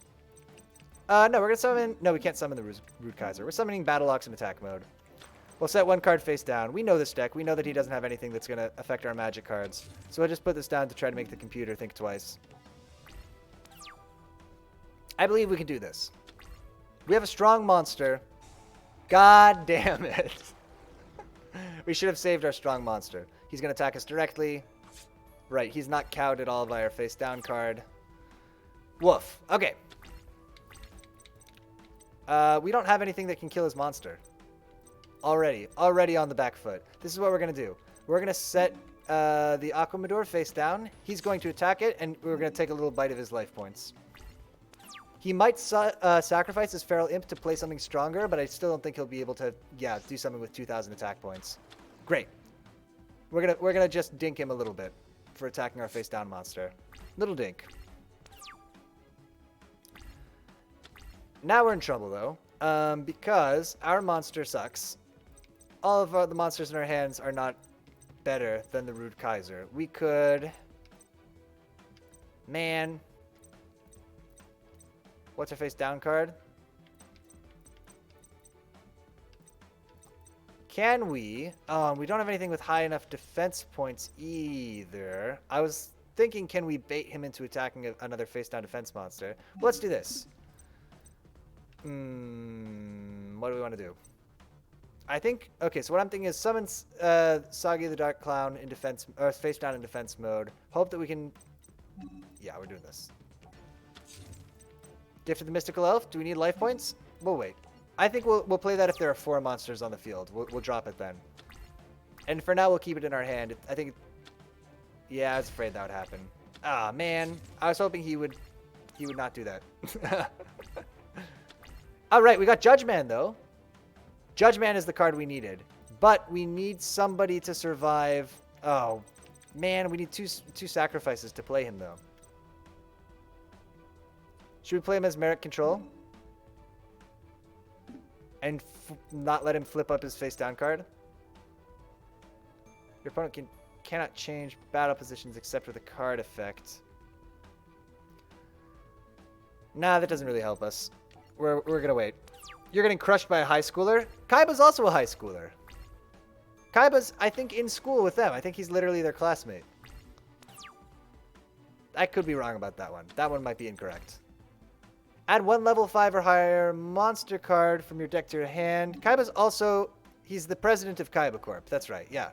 No, we're going to summon... No, we can't summon the Rude Kaiser. We're summoning Battle Ox in attack mode. We'll set one card face down. We know this deck. We know that he doesn't have anything that's going to affect our magic cards. So we'll just put this down to try to make the computer think twice. I believe we can do this. We have a strong monster. God damn it. We should have saved our strong monster. He's going to attack us directly. Right, he's not cowed at all by our face down card. Woof. Okay. We don't have anything that can kill his monster. Already on the back foot. This is what we're going to do. We're going to set the Aquamador face down. He's going to attack it, and we're going to take a little bite of his life points. He might sacrifice his Feral Imp to play something stronger, but I still don't think he'll be able to, do something with 2,000 attack points. Great. We're gonna just dink him a little bit for attacking our face down monster. Little dink. Now we're in trouble, though, because our monster sucks. All of the monsters in our hands are not better than the Rude Kaiser. We could... Man. What's our face down card? Can we... we don't have anything with high enough defense points either. I was thinking, can we bait him into attacking another face down defense monster? Well, let's do this. What do we want to do? I think, okay, so what I'm thinking is summon Sagi the Dark Clown in defense, or face down in defense mode. Hope that we can, yeah, we're doing this. Gift of the Mystical Elf, do we need life points? We'll wait. I think we'll play that if there are 4 monsters on the field. We'll drop it then. And for now, we'll keep it in our hand. I think, yeah, I was afraid that would happen. Ah, man, I was hoping he would not do that. All right, we got Judge Man, though. Judge Man is the card we needed. But we need somebody to survive. Oh, man, we need two sacrifices to play him, though. Should we play him as Merit Control? And not let him flip up his face down card? Your opponent cannot change battle positions except with a card effect. Nah, that doesn't really help us. We're gonna wait. You're getting crushed by a high schooler? Kaiba's also a high schooler. Kaiba's, I think, in school with them. I think he's literally their classmate. I could be wrong about that one. That one might be incorrect. Add 1 level 5 or higher monster card from your deck to your hand. Kaiba's also, he's the president of Kaiba Corp. That's right, yeah.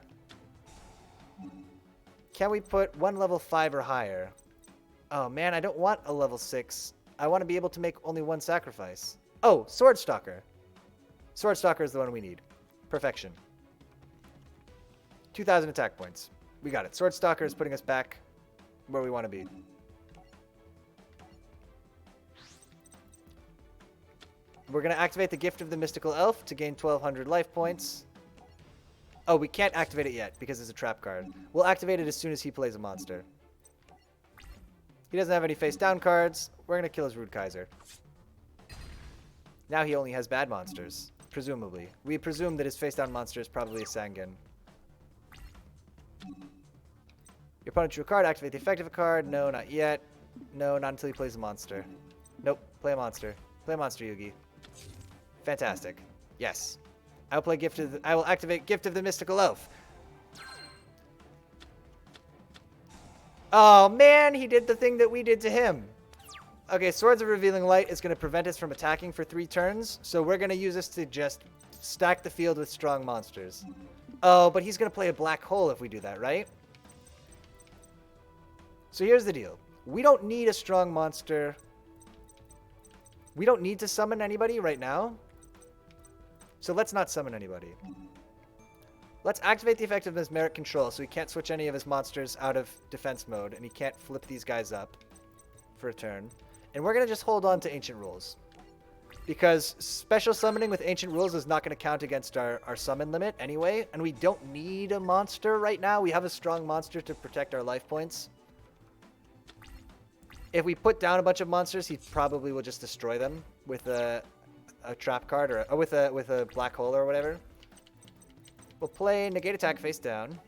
Can we put 1 level 5 or higher? Oh man, I don't want a level 6. I want to be able to make only 1 sacrifice. Oh, Sword Stalker. Sword Stalker is the one we need. Perfection. 2,000 attack points. We got it. Sword Stalker is putting us back where we want to be. We're going to activate the Gift of the Mystical Elf to gain 1,200 life points. Oh, we can't activate it yet because it's a trap card. We'll activate it as soon as he plays a monster. He doesn't have any face down cards. We're going to kill his Rude Kaiser. Now he only has bad monsters, presumably. We presume that his face down monster is probably a Sangen. Your opponent drew a card, activate the effect of a card. No, not yet. No, not until he plays a monster. Nope, play a monster. Play a monster, Yugi. Fantastic. Yes. I will activate Gift of the Mystical Elf. Oh man, he did the thing that we did to him. Okay, Swords of Revealing Light is going to prevent us from attacking for 3 turns, so we're going to use this to just stack the field with strong monsters. Oh, but he's going to play a black hole if we do that, right? So here's the deal. We don't need a strong monster. We don't need to summon anybody right now. So let's not summon anybody. Let's activate the effect of his Merit Control so he can't switch any of his monsters out of defense mode and he can't flip these guys up for a turn. And we're going to just hold on to Ancient Rules. Because special summoning with Ancient Rules is not going to count against our summon limit anyway. And we don't need a monster right now. We have a strong monster to protect our life points. If we put down a bunch of monsters, he probably will just destroy them with a trap card or with a black hole or whatever. We'll play Negate Attack face down.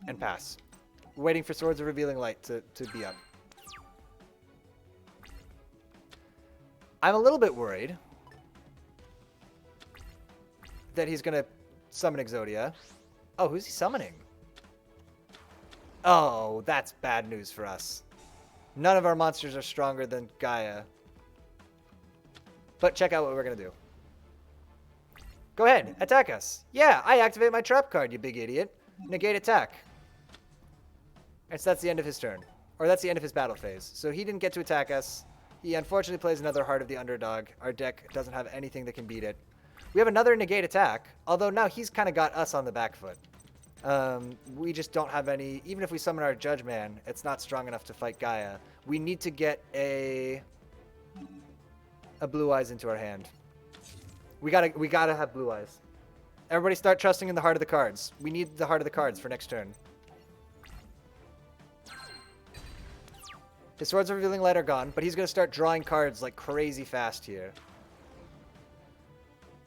And pass. We're waiting for Swords of Revealing Light to be up. I'm a little bit worried that he's going to summon Exodia. Oh, who's he summoning? Oh, that's bad news for us. None of our monsters are stronger than Gaia. But check out what we're going to do. Go ahead, attack us. Yeah, I activate my trap card, you big idiot. Negate attack. And so that's the end of his turn. Or that's the end of his battle phase. So he didn't get to attack us. He unfortunately plays another Heart of the Underdog. Our deck doesn't have anything that can beat it. We have another negate attack. Although now he's kind of got us on the back foot. We just don't have any... Even if we summon our Judge Man, it's not strong enough to fight Gaia. We need to get a Blue Eyes into our hand. We gotta have Blue Eyes. Everybody start trusting in the Heart of the Cards. We need the Heart of the Cards for next turn. His Swords of Revealing Light are gone, but he's going to start drawing cards like crazy fast here.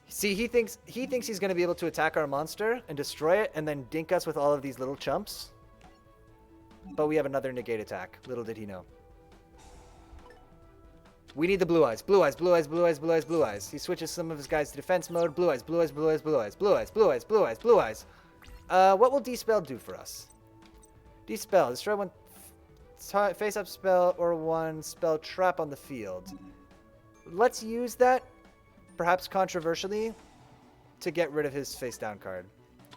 See, he thinks he's going to be able to attack our monster and destroy it and then dink us with all of these little chumps. But we have another negate attack. Little did he know. We need the blue eyes. Blue eyes, blue eyes, blue eyes, blue eyes, blue eyes. He switches some of his guys to defense mode. Blue eyes, blue eyes, blue eyes, blue eyes, blue eyes, blue eyes, blue eyes, blue eyes. What will Dispel do for us? Dispel. Destroy one face-up spell or one spell trap on the field. Let's use that, perhaps controversially, to get rid of his face-down card.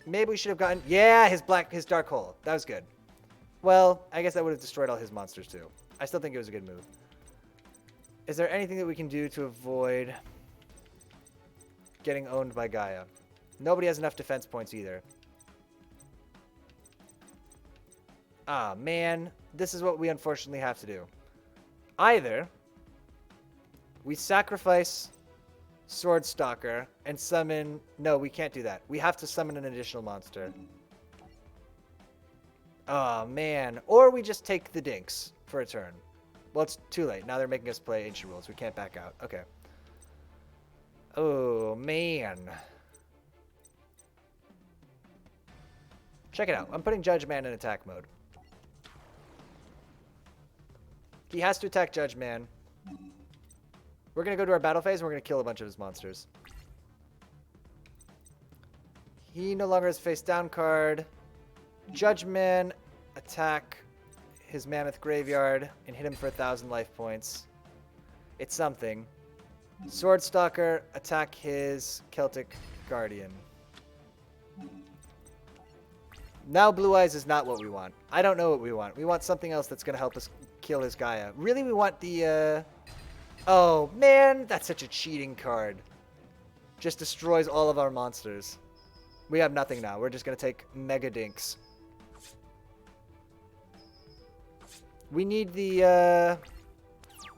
Maybe we should have gotten... Yeah, his Dark Hole. That was good. Well, I guess that would have destroyed all his monsters too. I still think it was a good move. Is there anything that we can do to avoid getting owned by Gaia? Nobody has enough defense points either. Ah, man. This is what we unfortunately have to do. Either we sacrifice Sword Stalker and summon... No, we can't do that. We have to summon an additional monster. Oh, man. Or we just take the dinks for a turn. Well, it's too late. Now they're making us play Ancient Rules. We can't back out. Okay. Oh, man. Check it out. I'm putting Judge Man in attack mode. He has to attack Judge Man. We're going to go to our battle phase and we're going to kill a bunch of his monsters. He no longer has face down card. Judge Man, attack his Mammoth Graveyard and hit him for 1,000 life points. It's something. Sword Stalker, attack his Celtic Guardian. Now Blue Eyes is not what we want. I don't know what we want. We want something else that's going to help us kill his Gaia. Really, we want the... Oh, man, that's such a cheating card. Just destroys all of our monsters. We have nothing now. We're just going to take Mega Dinks. We need the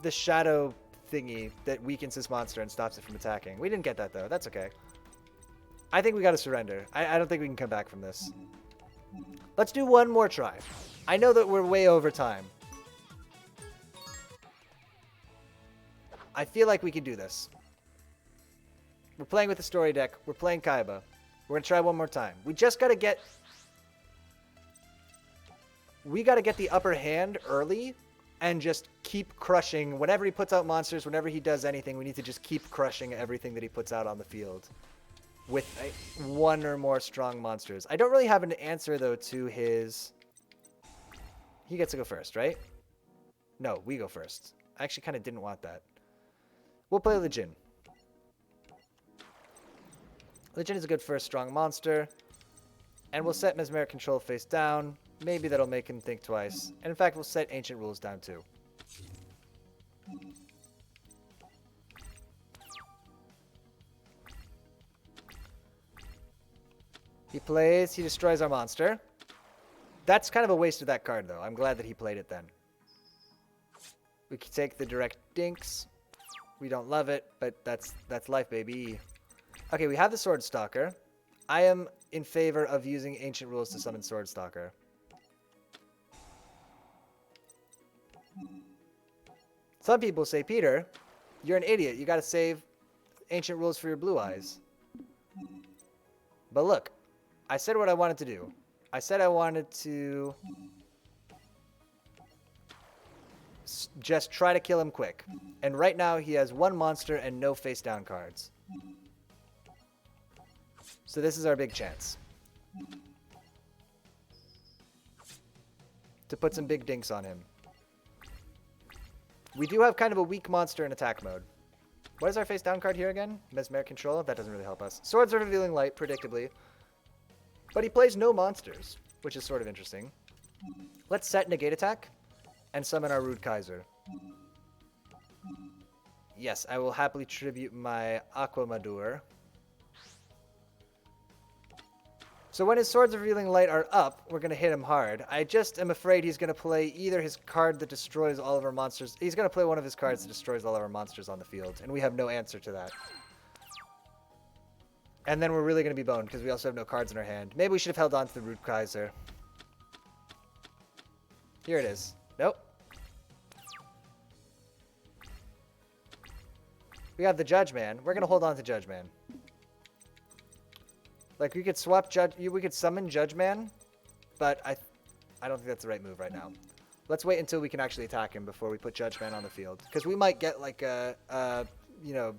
shadow thingy that weakens his monster and stops it from attacking. We didn't get that, though. That's okay. I think we got to surrender. I don't think we can come back from this. Let's do one more try. I know that we're way over time. I feel like we can do this. We're playing with the story deck. We're playing Kaiba. We're going to try one more time. We just got to get... We got to get the upper hand early and just keep crushing. Whenever he puts out monsters, whenever he does anything, we need to just keep crushing everything that he puts out on the field with one or more strong monsters. I don't really have an answer, though, to his... He gets to go first, right? No, we go first. I actually kind of didn't want that. We'll play Legion. Legion is a good first strong monster. And we'll set Mesmeric Control face down. Maybe that'll make him think twice. And in fact, we'll set Ancient Rules down too. He plays, he destroys our monster. That's kind of a waste of that card, though. I'm glad that he played it then. We can take the direct dinks. We don't love it, but that's life, baby. Okay, we have the Sword Stalker. I am in favor of using Ancient Rules to summon Sword Stalker. Some people say, Peter, you're an idiot. You got to save Ancient Rules for your Blue Eyes. But look, I said what I wanted to do. I said I wanted to just try to kill him quick. And right now he has one monster and no face down cards. So this is our big chance to put some big dinks on him. We do have kind of a weak monster in attack mode. What is our face down card here again? Mesmeric Control? That doesn't really help us. Swords of Revealing Light, predictably. But he plays no monsters, which is sort of interesting. Let's set Negate Attack and summon our Rude Kaiser. Yes, I will happily tribute my Aquamadur. So when his Swords of Revealing Light are up, we're going to hit him hard. I just am afraid he's going to play either his card that destroys all of our monsters. He's going to play one of his cards that destroys all of our monsters on the field, and we have no answer to that. And then we're really going to be boned, because we also have no cards in our hand. Maybe we should have held on to the Rude Kaiser. Here it is. Nope. We have the Judge Man. We're going to hold on to Judge Man. Like, we could swap Judge... We could summon Judge Man, but I don't think that's the right move right now. Let's wait until we can actually attack him before we put Judge Man on the field. Because we might get, like, you know,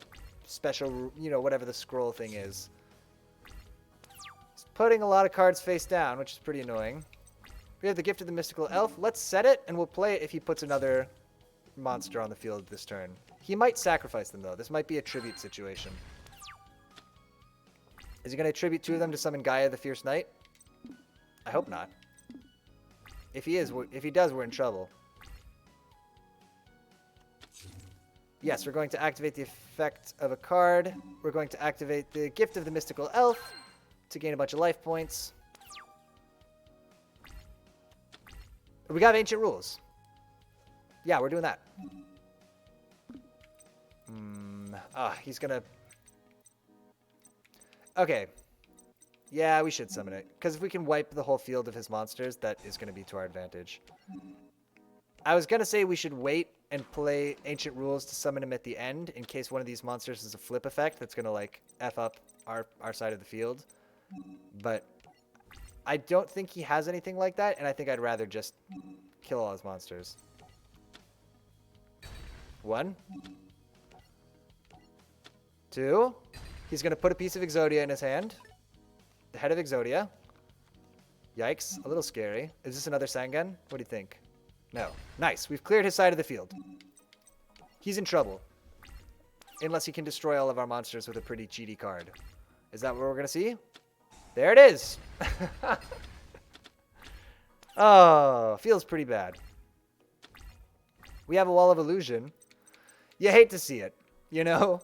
special, you know, whatever the scroll thing is. He's putting a lot of cards face down, which is pretty annoying. We have the Gift of the Mystical Elf. Let's set it, and we'll play it if he puts another monster on the field this turn. He might sacrifice them, though. This might be a tribute situation. Is he going to attribute 2 of them to summon Gaia the Fierce Knight? I hope not. If he does, we're in trouble. Yes, we're going to activate the effect of a card. We're going to activate the Gift of the Mystical Elf to gain a bunch of life points. We got Ancient Rules. Yeah, we're doing that. He's gonna... Okay. Yeah, we should summon it. Because if we can wipe the whole field of his monsters, that is going to be to our advantage. I was going to say we should wait and play Ancient Rules to summon him at the end, in case one of these monsters is a flip effect that's going to, like, F up our side of the field. But I don't think he has anything like that, and I think I'd rather just kill all his monsters. 1. 2. He's going to put a piece of Exodia in his hand. The head of Exodia. Yikes. A little scary. Is this another Sangan? What do you think? No. Nice. We've cleared his side of the field. He's in trouble. Unless he can destroy all of our monsters with a pretty cheaty card. Is that what we're going to see? There it is. Oh, feels pretty bad. We have a Wall of Illusion. You hate to see it. You know?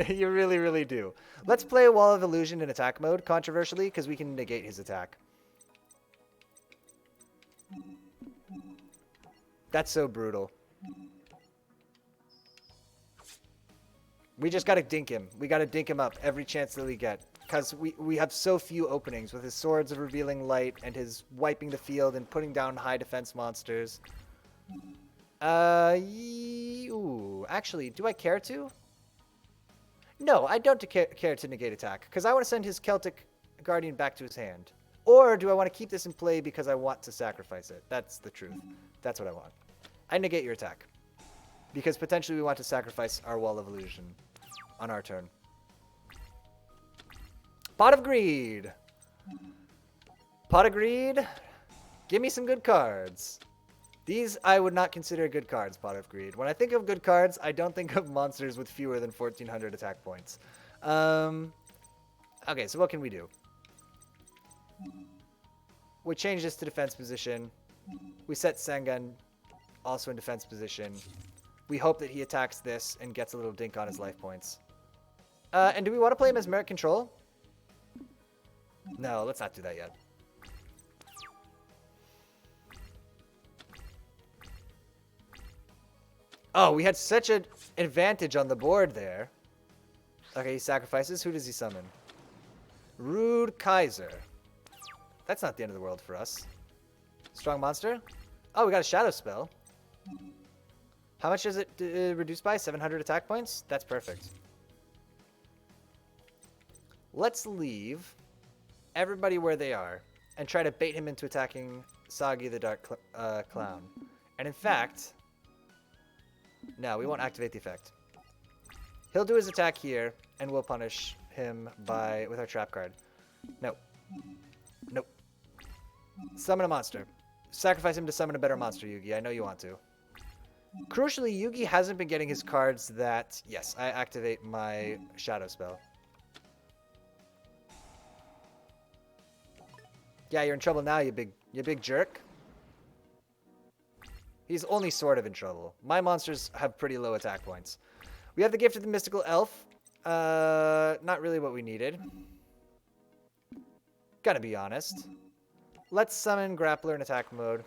You really, really do. Let's play a Wall of Illusion in attack mode, controversially, because we can negate his attack. That's so brutal. We just gotta dink him. We gotta dink him up every chance that we get. Because we have so few openings with his Swords of Revealing Light and his wiping the field and putting down high defense monsters. Ooh, actually, do I care to? No, I don't care to negate attack, because I want to send his Celtic Guardian back to his hand. Or do I want to keep this in play because I want to sacrifice it? That's the truth. That's what I want. I negate your attack. Because potentially we want to sacrifice our Wall of Illusion on our turn. Pot of Greed. Pot of Greed. Give me some good cards. These I would not consider good cards, Pot of Greed. When I think of good cards, I don't think of monsters with fewer than 1,400 attack points. Okay, so what can we do? We change this to defense position. We set Sangan also in defense position. We hope that he attacks this and gets a little dink on his life points. And do we want to play Mesmeric Control? No, let's not do that yet. Oh, we had such an advantage on the board there. Okay, he sacrifices. Who does he summon? Rude Kaiser. That's not the end of the world for us. Strong monster? Oh, we got a shadow spell. How much does it reduce by? 700 attack points? That's perfect. Let's leave everybody where they are and try to bait him into attacking Sagi the Dark Clown. And in fact... No, we won't activate the effect. He'll do his attack here, and we'll punish him with our trap card. No. Nope. Summon a monster. Sacrifice him to summon a better monster, Yugi. I know you want to. Crucially, Yugi hasn't been getting his cards that... Yes, I activate my shadow spell. Yeah, you're in trouble now, you big jerk. He's only sort of in trouble. My monsters have pretty low attack points. We have the Gift of the Mystical Elf. Not really what we needed. Gotta be honest. Let's summon Grappler in attack mode.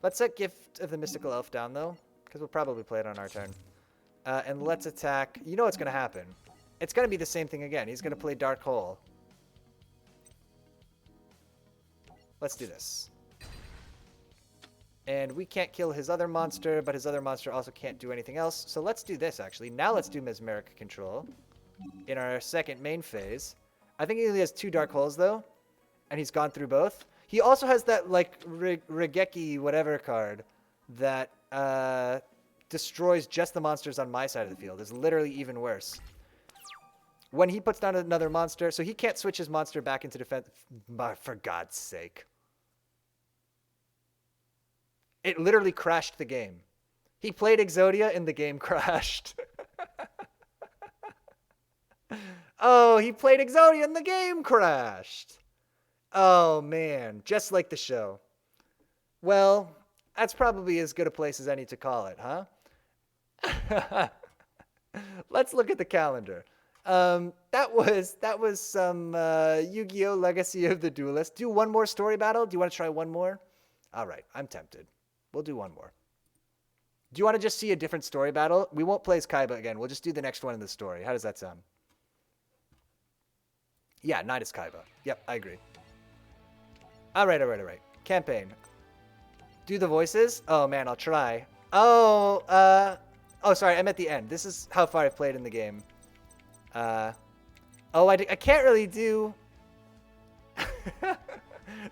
Let's set Gift of the Mystical Elf down, though, because we'll probably play it on our turn. And let's attack... You know what's going to happen. It's going to be the same thing again. He's going to play Dark Hole. Let's do this. And we can't kill his other monster, but his other monster also can't do anything else. So let's do this, actually. Now let's do Mesmeric Control in our second main phase. I think he only has 2 Dark Holes, though, and he's gone through both. He also has that, like, Regeki whatever card that destroys just the monsters on my side of the field. It's literally even worse. When he puts down another monster, so he can't switch his monster back into defense. For God's sake. It literally crashed the game. He played Exodia and the game crashed. Oh, he played Exodia and the game crashed. Oh, man. Just like the show. Well, that's probably as good a place as any to call it, huh? Let's look at the calendar. That was some Yu-Gi-Oh! Legacy of the Duelist. Do one more story battle? Do you want to try one more? All right, I'm tempted. We'll do one more. Do you want to just see a different story battle? We won't play as Kaiba again. We'll just do the next one in the story. How does that sound? Yeah, Knight is Kaiba. Yep, I agree. All right. Campaign. Do the voices? Oh, man, I'll try. Oh, sorry, I'm at the end. This is how far I've played in the game. I can't really do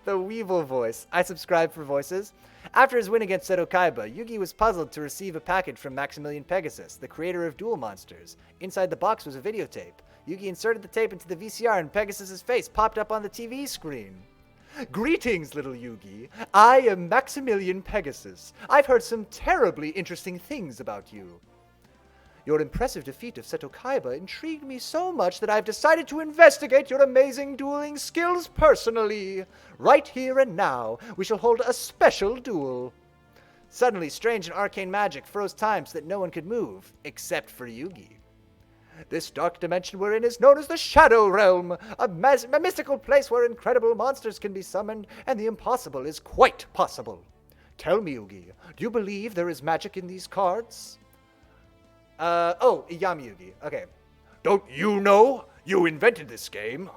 the Weevil voice. I subscribe for voices. After his win against Seto Kaiba, Yugi was puzzled to receive a package from Maximilian Pegasus, the creator of Duel Monsters. Inside the box was a videotape. Yugi inserted the tape into the VCR and Pegasus's face popped up on the TV screen. Greetings, little Yugi. I am Maximilian Pegasus. I've heard some terribly interesting things about you. Your impressive defeat of Seto Kaiba intrigued me so much that I've decided to investigate your amazing dueling skills personally. Right here and now, we shall hold a special duel. Suddenly, strange and arcane magic froze time so that no one could move, except for Yugi. This dark dimension we're in is known as the Shadow Realm, a mystical place where incredible monsters can be summoned, and the impossible is quite possible. Tell me, Yugi, do you believe there is magic in these cards? Yami Yugi. Okay. Don't you know? You invented this game.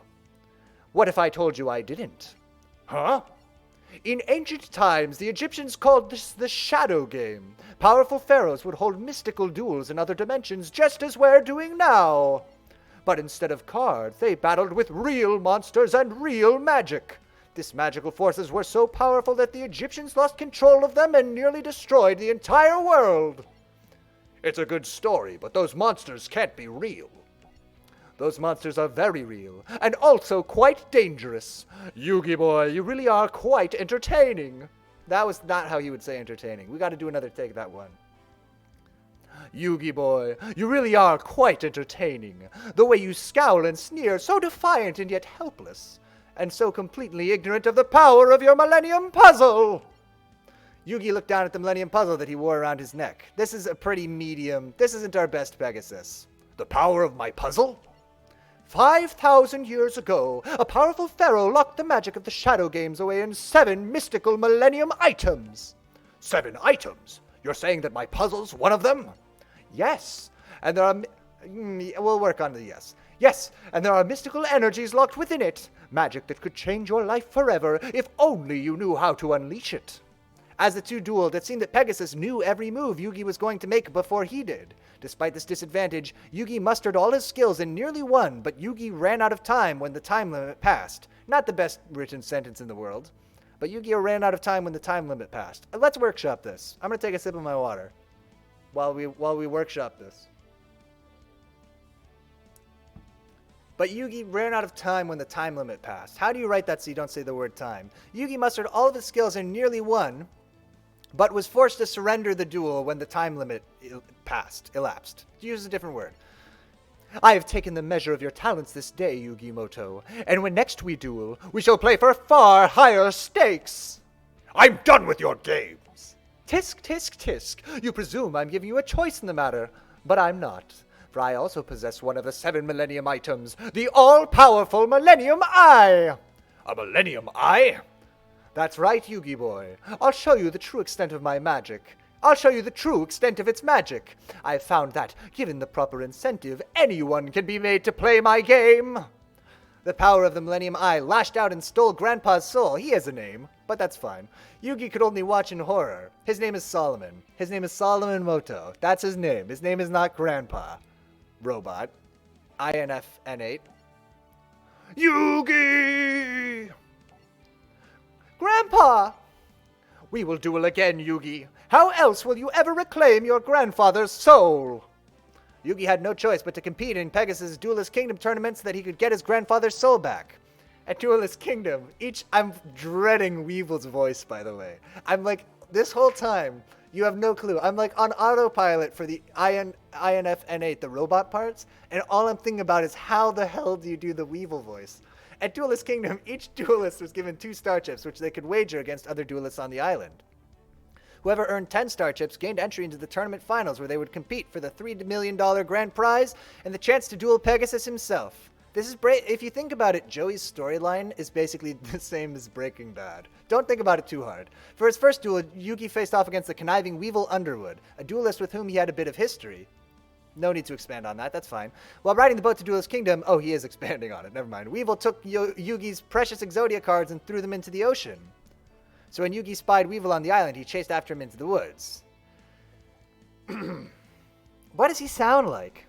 What if I told you I didn't? Huh? In ancient times, the Egyptians called this the Shadow Game. Powerful pharaohs would hold mystical duels in other dimensions, just as we're doing now. But instead of cards, they battled with real monsters and real magic. These magical forces were so powerful that the Egyptians lost control of them and nearly destroyed the entire world. It's a good story, but those monsters can't be real. Those monsters are very real, and also quite dangerous. Yugi boy, you really are quite entertaining. That was not how he would say entertaining. We got to do another take of that one. Yugi boy, you really are quite entertaining. The way you scowl and sneer, so defiant and yet helpless, and so completely ignorant of the power of your Millennium Puzzle. Yugi looked down at the Millennium Puzzle that he wore around his neck. This is a pretty medium. This isn't our best Pegasus. The power of my puzzle? 5,000 years ago, a powerful pharaoh locked the magic of the Shadow Games away in 7 mystical Millennium items. 7 items? You're saying that my puzzle's one of them? Yes, and there are... We'll work on the yes. Yes, and there are mystical energies locked within it. Magic that could change your life forever if only you knew how to unleash it. As the two dueled, it seemed that Pegasus knew every move Yugi was going to make before he did. Despite this disadvantage, Yugi mustered all his skills and nearly won, but Yugi ran out of time when the time limit passed. Not the best written sentence in the world, but Yu-Gi-Oh! Ran out of time when the time limit passed. Let's workshop this. I'm going to take a sip of my water while we workshop this. But Yugi ran out of time when the time limit passed. How do you write that so you don't say the word time? Yugi mustered all of his skills and nearly won, but was forced to surrender the duel when the time limit elapsed. Use a different word. I have taken the measure of your talents this day, Yugi Moto, and when next we duel, we shall play for far higher stakes. I'm done with your games. Tisk, tisk, tisk. You presume I'm giving you a choice in the matter, but I'm not. For I also possess one of the 7 Millennium items, the all-powerful Millennium Eye. A Millennium Eye? That's right, Yugi boy. I'll show you the true extent of my magic. I'll show you the true extent of its magic. I've found that, given the proper incentive, anyone can be made to play my game. The power of the Millennium Eye lashed out and stole Grandpa's soul. He has a name. but that's fine. Yugi could only watch in horror. His name is Solomon. His name is Solomon Moto. That's his name. His name is not Grandpa. Robot. INFN8. Yugi! Grandpa! We will duel again, Yugi. How else will you ever reclaim your grandfather's soul? Yugi had no choice but to compete in Pegasus' Duelist Kingdom tournament so that he could get his grandfather's soul back. At Duelist Kingdom, I'm dreading Weevil's voice, by the way. I'm like, this whole time, you have no clue. I'm like on autopilot for the INFN8, the robot parts, and all I'm thinking about is how the hell do you do the Weevil voice? At Duelist Kingdom, each duelist was given 2 star chips, which they could wager against other duelists on the island. Whoever earned 10 star chips gained entry into the tournament finals, where they would compete for the $3 million grand prize and the chance to duel Pegasus himself. This is if you think about it, Joey's storyline is basically the same as Breaking Bad. Don't think about it too hard. For his first duel, Yugi faced off against the conniving Weevil Underwood, a duelist with whom he had a bit of history. No need to expand on that, that's fine. While riding the boat to Duelist Kingdom, oh, he is expanding on it, never mind. Weevil took Yugi's precious Exodia cards and threw them into the ocean. So when Yugi spied Weevil on the island, he chased after him into the woods. What does he sound like?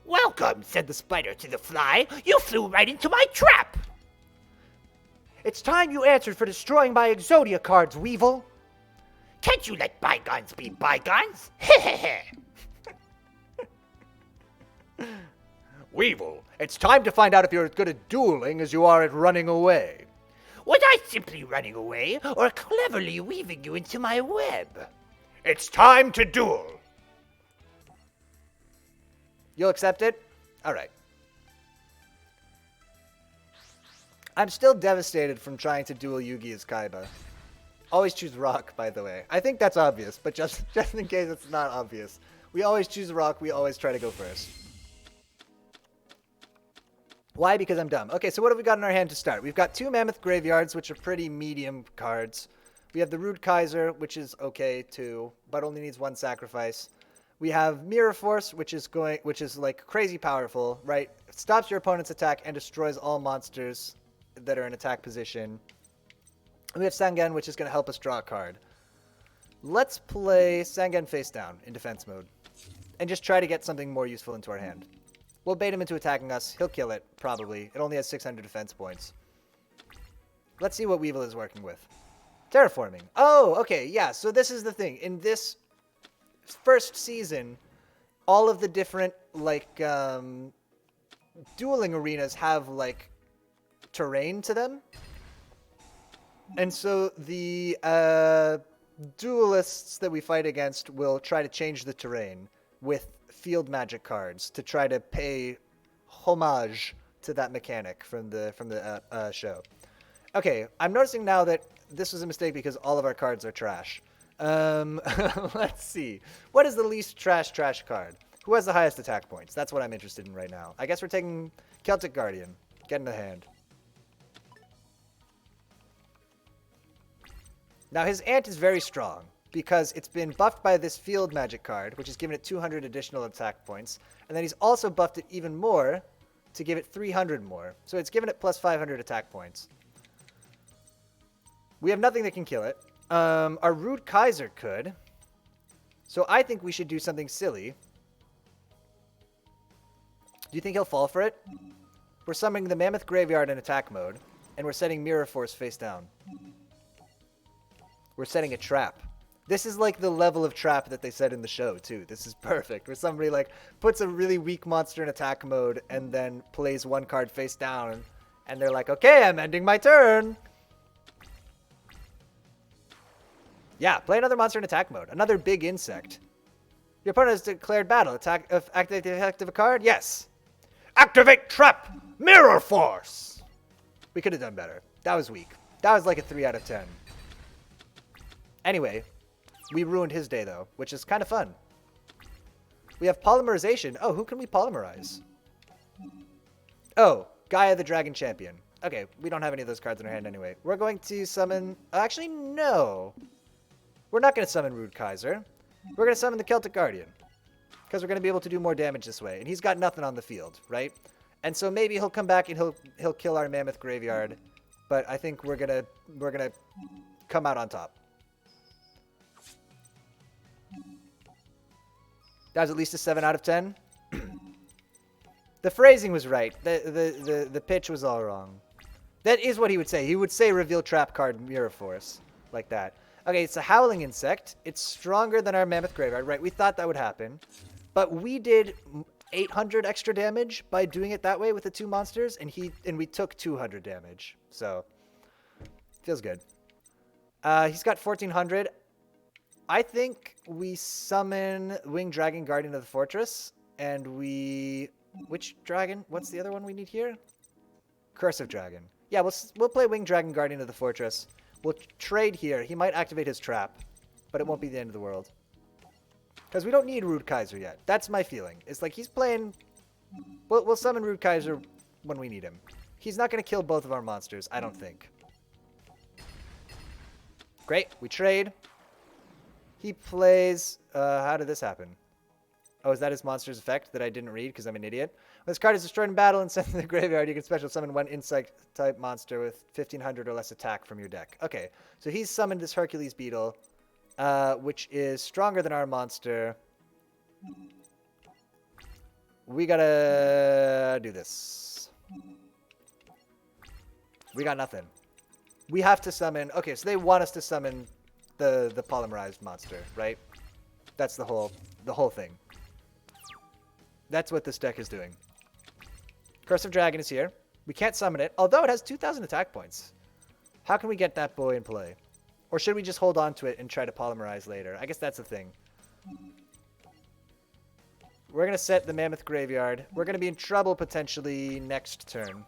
Welcome, said the spider to the fly. You flew right into my trap. It's time you answered for destroying my Exodia cards, Weevil. Can't you let bygones be bygones? Hehehe. Weevil, it's time to find out if you're as good at dueling as you are at running away. Was I simply running away, or cleverly weaving you into my web? It's time to duel. You'll accept it? All right. I'm still devastated from trying to duel Yugi as Kaiba. Always choose Rock, by the way. I think that's obvious, but just in case it's not obvious. We always choose Rock, we always try to go first. Why? Because I'm dumb. Okay, so what have we got in our hand to start? We've got 2 Mammoth Graveyards, which are pretty medium cards. We have the Rude Kaiser, which is okay too, but only needs 1 sacrifice. We have Mirror Force, which is like crazy powerful, right? It stops your opponent's attack and destroys all monsters that are in attack position. We have Sangen, which is going to help us draw a card. Let's play Sangen face down in defense mode and just try to get something more useful into our hand. We'll bait him into attacking us. He'll kill it, probably. It only has 600 defense points. Let's see what Weevil is working with. Terraforming. Oh, okay, yeah, so this is the thing. In this first season, all of the different, like, dueling arenas have, like, terrain to them. And so the duelists that we fight against will try to change the terrain with field magic cards to try to pay homage to that mechanic from the show. Okay, I'm noticing now that this was a mistake because all of our cards are trash. Let's see. What is the least trash card? Who has the highest attack points? That's what I'm interested in right now. I guess we're taking Celtic Guardian. Get in the hand. Now his Ant is very strong because it's been buffed by this field magic card, which has given it 200 additional attack points. And then he's also buffed it even more to give it 300 more. So it's given it plus 500 attack points. We have nothing that can kill it. Our Rude Kaiser could. So I think we should do something silly. Do you think he'll fall for it? We're summoning the Mammoth Graveyard in attack mode, and we're setting Mirror Force face down. We're setting a trap. This is like the level of trap that they said in the show, too. This is perfect. Where somebody, like, puts a really weak monster in attack mode and then plays 1 card face down. And they're like, okay, I'm ending my turn. Yeah, play another monster in attack mode. Another big insect. Your opponent has declared battle. Activate the effect of a card? Yes. Activate trap! Mirror Force! We could have done better. That was weak. That was like a 3 out of 10. Anyway, we ruined his day, though, which is kind of fun. We have Polymerization. Oh, who can we polymerize? Oh, Gaia the Dragon Champion. Okay, we don't have any of those cards in our hand anyway. We're going to summon... Actually, no. We're not going to summon Rude Kaiser. We're going to summon the Celtic Guardian. Because we're going to be able to do more damage this way. And he's got nothing on the field, right? And so maybe he'll come back and he'll kill our Mammoth Graveyard. but I think we're gonna come out on top. That was at least a 7 out of 10. The phrasing was right. The pitch was all wrong. That is what he would say. He would say reveal trap card Mirror Force. Like that. Okay, it's a Howling Insect. It's stronger than our Mammoth Graveyard, right? We thought that would happen. But we did 800 extra damage by doing it that way with the 2 monsters, and we took 200 damage. So, feels good. He's got 1400. I think we summon Winged Dragon, Guardian of the Fortress, and we... Which dragon? What's the other one we need here? Cursive Dragon. Yeah, we'll play Winged Dragon, Guardian of the Fortress. We'll trade here. He might activate his trap, but it won't be the end of the world. Because we don't need Rude Kaiser yet. That's my feeling. It's like he's playing... We'll summon Rude Kaiser when we need him. He's not going to kill both of our monsters, I don't think. Great. We trade. He plays... how did this happen? Oh, is that his monster's effect that I didn't read because I'm an idiot? When this card is destroyed in battle and sent to the graveyard, you can special summon one insect-type monster with 1500 or less attack from your deck. Okay, so he's summoned this Hercules Beetle, which is stronger than our monster. We gotta do this. We got nothing. We have to summon... Okay, so they want us to summon the polymerized monster, right? That's the whole thing. That's what this deck is doing. Cursive Dragon is here. We can't summon it, although it has 2,000 attack points. How can we get that boy in play? Or should we just hold on to it and try to polymerize later? I guess that's the thing. We're going to set the Mammoth Graveyard. We're going to be in trouble potentially next turn.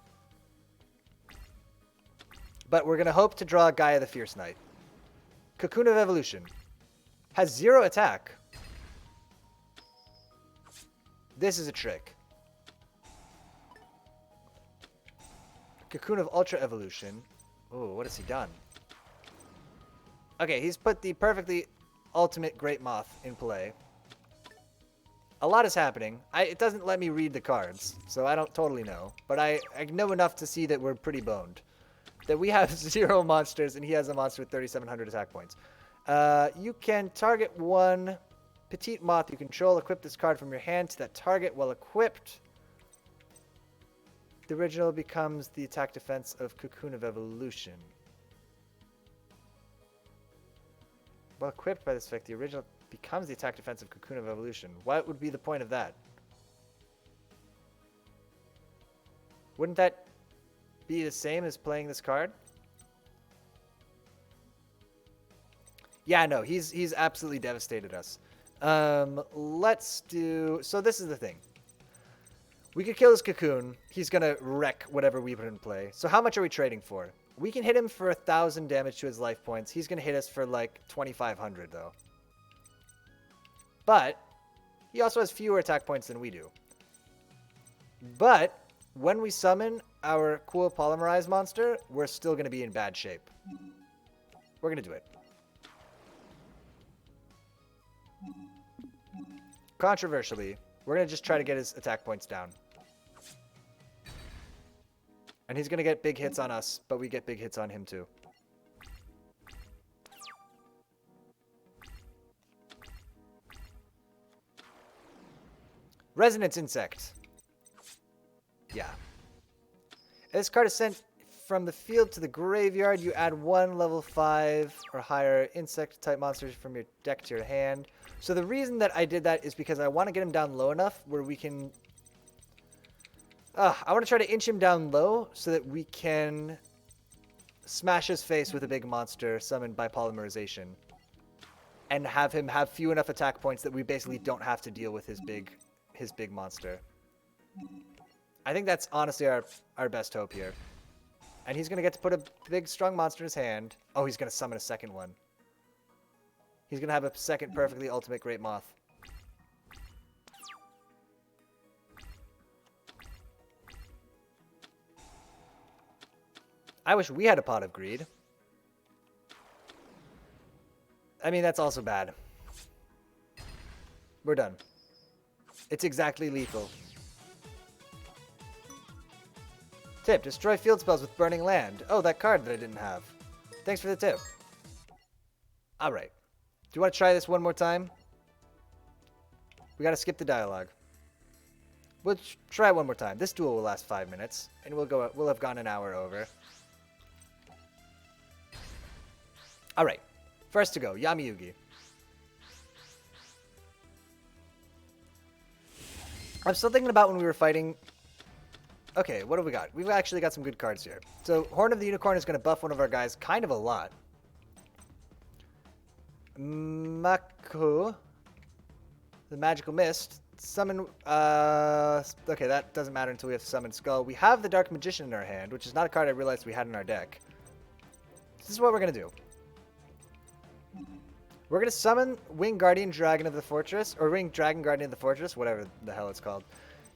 But we're going to hope to draw Gaia the Fierce Knight. Cocoon of Evolution. Has 0 attack. This is a trick. Cocoon of Ultra Evolution. Oh, what has he done? Okay, he's put the perfectly ultimate Great Moth in play. A lot is happening. It doesn't let me read the cards, so I don't totally know. But I know enough to see that we're pretty boned. That we have 0 monsters, and he has a monster with 3,700 attack points. You can target one... Petite Moth you control. Equip this card from your hand to that target while equipped. The original becomes the attack defense of Cocoon of Evolution. While equipped by this effect, the original becomes the attack defense of Cocoon of Evolution. What would be the point of that? Wouldn't that be the same as playing this card? Yeah, no, he's absolutely devastated us. Let's do... So this is the thing. We could kill his Cocoon. He's going to wreck whatever we put in play. So how much are we trading for? We can hit him for 1,000 damage to his life points. He's going to hit us for like 2,500 though. But he also has fewer attack points than we do. But when we summon our cool polymerized monster, we're still going to be in bad shape. We're going to do it. Controversially, we're going to just try to get his attack points down. And he's going to get big hits on us, but we get big hits on him too. Resonance Insect. Yeah. This card is sent from the field to the graveyard. You add 1 level 5 or higher insect-type monsters from your deck to your hand. So the reason that I did that is because I want to get him down low enough where we can... I want to try to inch him down low so that we can smash his face with a big monster summoned by polymerization. And have him have few enough attack points that we basically don't have to deal with his big monster. I think that's honestly our best hope here. And he's going to get to put a big, strong monster in his hand. Oh, he's going to summon a second one. He's going to have a second perfectly ultimate Great Moth. I wish we had a Pot of Greed. I mean, that's also bad. We're done. It's exactly lethal. Tip, destroy field spells with burning land. Oh, that card that I didn't have. Thanks for the tip. Alright. Do you want to try this one more time? We gotta skip the dialogue. We'll try it one more time. This duel will last 5 minutes, and we'll have gone an hour over. Alright. First to go, Yami-Yugi. I'm still thinking about when we were fighting. Okay, what have we got? We've actually got some good cards here. So, Horn of the Unicorn is going to buff one of our guys kind of a lot. Mako. The Magical Mist. Summon. Okay, that doesn't matter until we have Summon Skull. We have the Dark Magician in our hand, which is not a card I realized we had in our deck. This is what we're going to do. We're going to summon Winged Guardian Dragon of the Fortress, or Winged Dragon Guardian of the Fortress, whatever the hell it's called.